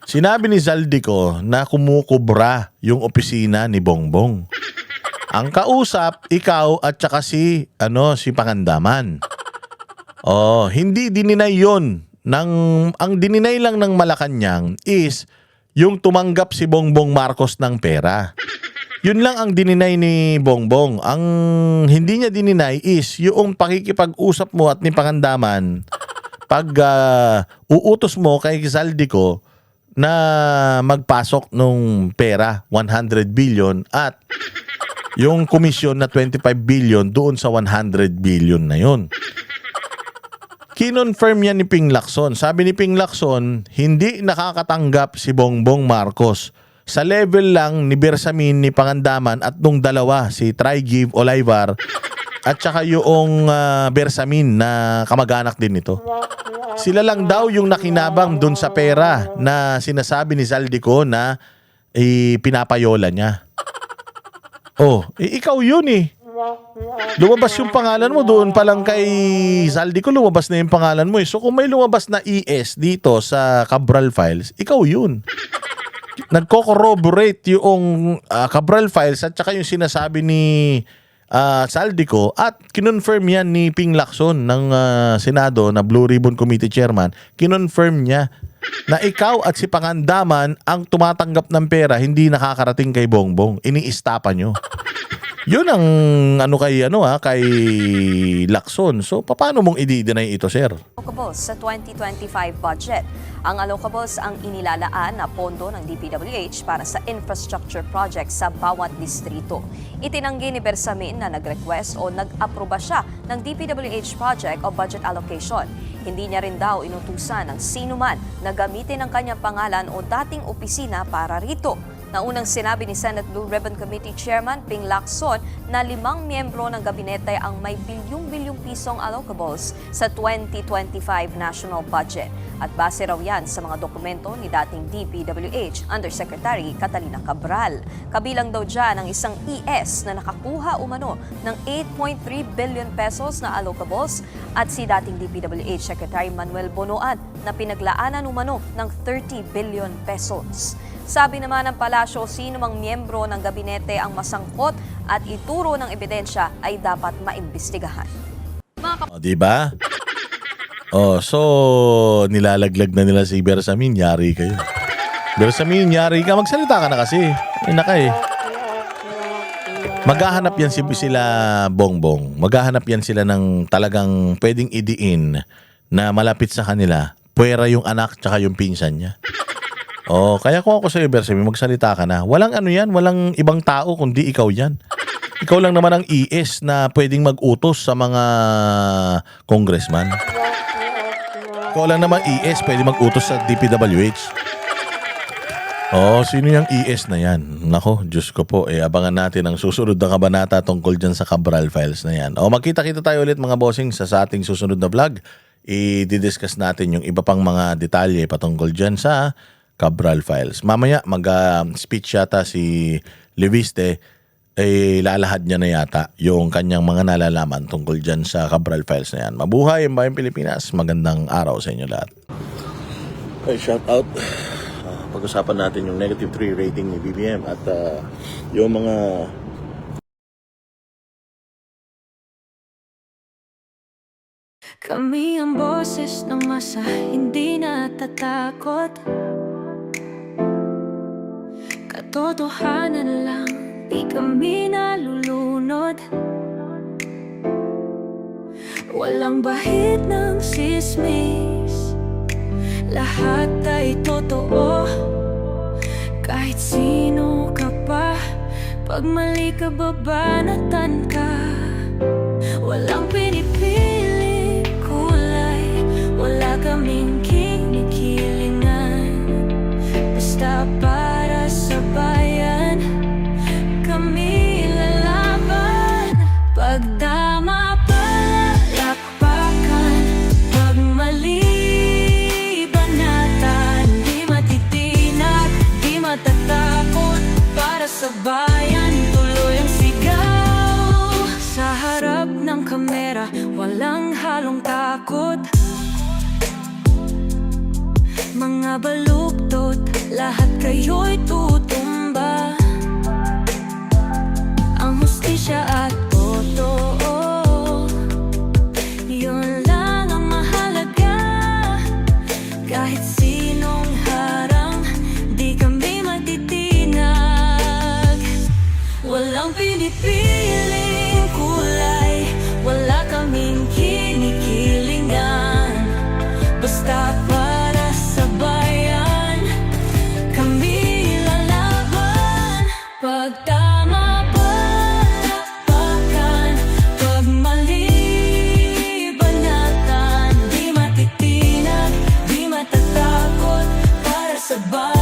S1: Sinabi ni Zaldico na kumukubra yung opisina ni Bongbong. Ang kausap, ikaw at saka si Pangandaman. Hindi dininay yun. Ang dininay lang ng Malacanang is yung tumanggap si Bongbong Marcos ng pera. Yun lang ang dininay ni Bongbong. Ang hindi niya dininay is yung pakikipag-usap mo at ni Pangandaman pag uutos mo kay Zaldico na magpasok nung pera, 100 billion, at yung komisyon na 25 billion doon sa 100 billion na yun. Kinonfirm yan ni Ping Lacson. Sabi ni Ping Lacson, hindi nakakatanggap si Bongbong Marcos. Sa level lang ni Bersamin, ni Pangandaman at nung dalawa, si Trigive Olivar at saka yung Bersamin na kamag-anak din nito. Sila lang daw yung nakinabang dun sa pera na sinasabi ni Zaldico na pinapayola niya. Oh, ikaw yun eh. Lumabas yung pangalan mo doon pa lang kay Zaldico, lumabas na yung pangalan mo eh. So kung may lumabas na ES dito sa Cabral Files, ikaw yun. Nagko-corroborate yung Cabral Files at saka yung sinasabi ni Zaldico at kinonfirm yan ni Ping Lacson ng Senado na Blue Ribbon Committee Chairman. Kinonfirm niya na ikaw at si Pangandaman ang tumatanggap ng pera hindi nakakarating kay Bongbong. Iniistapa nyo. Yun ang kay Lacson. So paano mong i-deny ito, sir?
S3: Allocables sa 2025 budget. Ang allocables ang inilalaan na pondo ng DPWH para sa infrastructure projects sa bawat distrito. Itinanggi ni Bersamin na nag-request o nag-aproba siya ng DPWH project o budget allocation. Hindi niya rin daw inutusan ng sino man na gamitin ang kanyang pangalan o dating opisina para rito. Naunang sinabi ni Senate Blue Ribbon Committee Chairman Ping Lacson na 5 miyembro ng gabinete ang may bilyong-bilyong pisong allocables sa 2025 national budget. At base raw yan sa mga dokumento ni dating DPWH Undersecretary Catalina Cabral. Kabilang daw dyan ang isang ES na nakakuha umano ng 8.3 billion pesos na allocables at si dating DPWH Secretary Manuel Bonoan na pinaglaanan umano ng 30 billion pesos. Sabi naman ng palasyo, sino mang miyembro ng gabinete ang masangkot at ituro ng ebidensya ay dapat maimbestigahan.
S1: Diba? So nilalaglag na nila si Bersamin, yari kayo. Bersamin, yari ka. Magsalita ka na kasi. Maghahanap yan sila Bongbong. Maghahanap yan sila ng talagang pwedeng idiin na malapit sa kanila. Puwera yung anak tsaka yung pinsan niya. Kaya kung ako sa Bersamin, magsalita ka na. Walang walang ibang tao kundi ikaw yan. Ikaw lang naman ang ES na pwedeng mag-utos sa mga congressman. Ikaw lang naman ES pwedeng mag-utos sa DPWH. Sino yung ES na yan? Nako, Diyos ko po. Abangan natin ang susunod na kabanata tungkol dyan sa Cabral Files na yan. Magkita-kita tayo ulit mga bossing sa ating susunod na vlog. I-discuss natin yung iba pang mga detalye patungkol dyan sa Cabral Files. Mamaya mag-speech yata si Leviste, lalahad niya na yata yung kanyang mga nalalaman tungkol dyan sa Cabral Files na yan. Mabuhay ang Bayang Pilipinas. Magandang araw sa inyo lahat. Shout out. Pag-usapan natin yung negative 3 rating ni BBM at yung mga
S8: kami ang boses ng masa, hindi natatakot. Katotohanan lang, di kami nalulunod. Walang bahid ng sismis, lahat ay totoo. Kahit sino ka pa, pag mali ka babanatan ka. Walang pinipili kulay, wala kaming kinikilingan. Basta para sa bayan, kami lalaban. Pagdama palakpakan, pag mali banatan. Di matitinag, di matatakot. Para sa bayan, tuloy ang sigaw. Sa harap ng kamera, walang halong takot. Mga baluktot, lahat kayo'y tutumba. Ang hustisya at totoo, yun lang ang mahalaga. Kahit sinong harang, di kami matitinag. Walang pinipiling kulay, wala kaming kinikilingan. Basta para sa bayan, kami lalaban. sa bayan.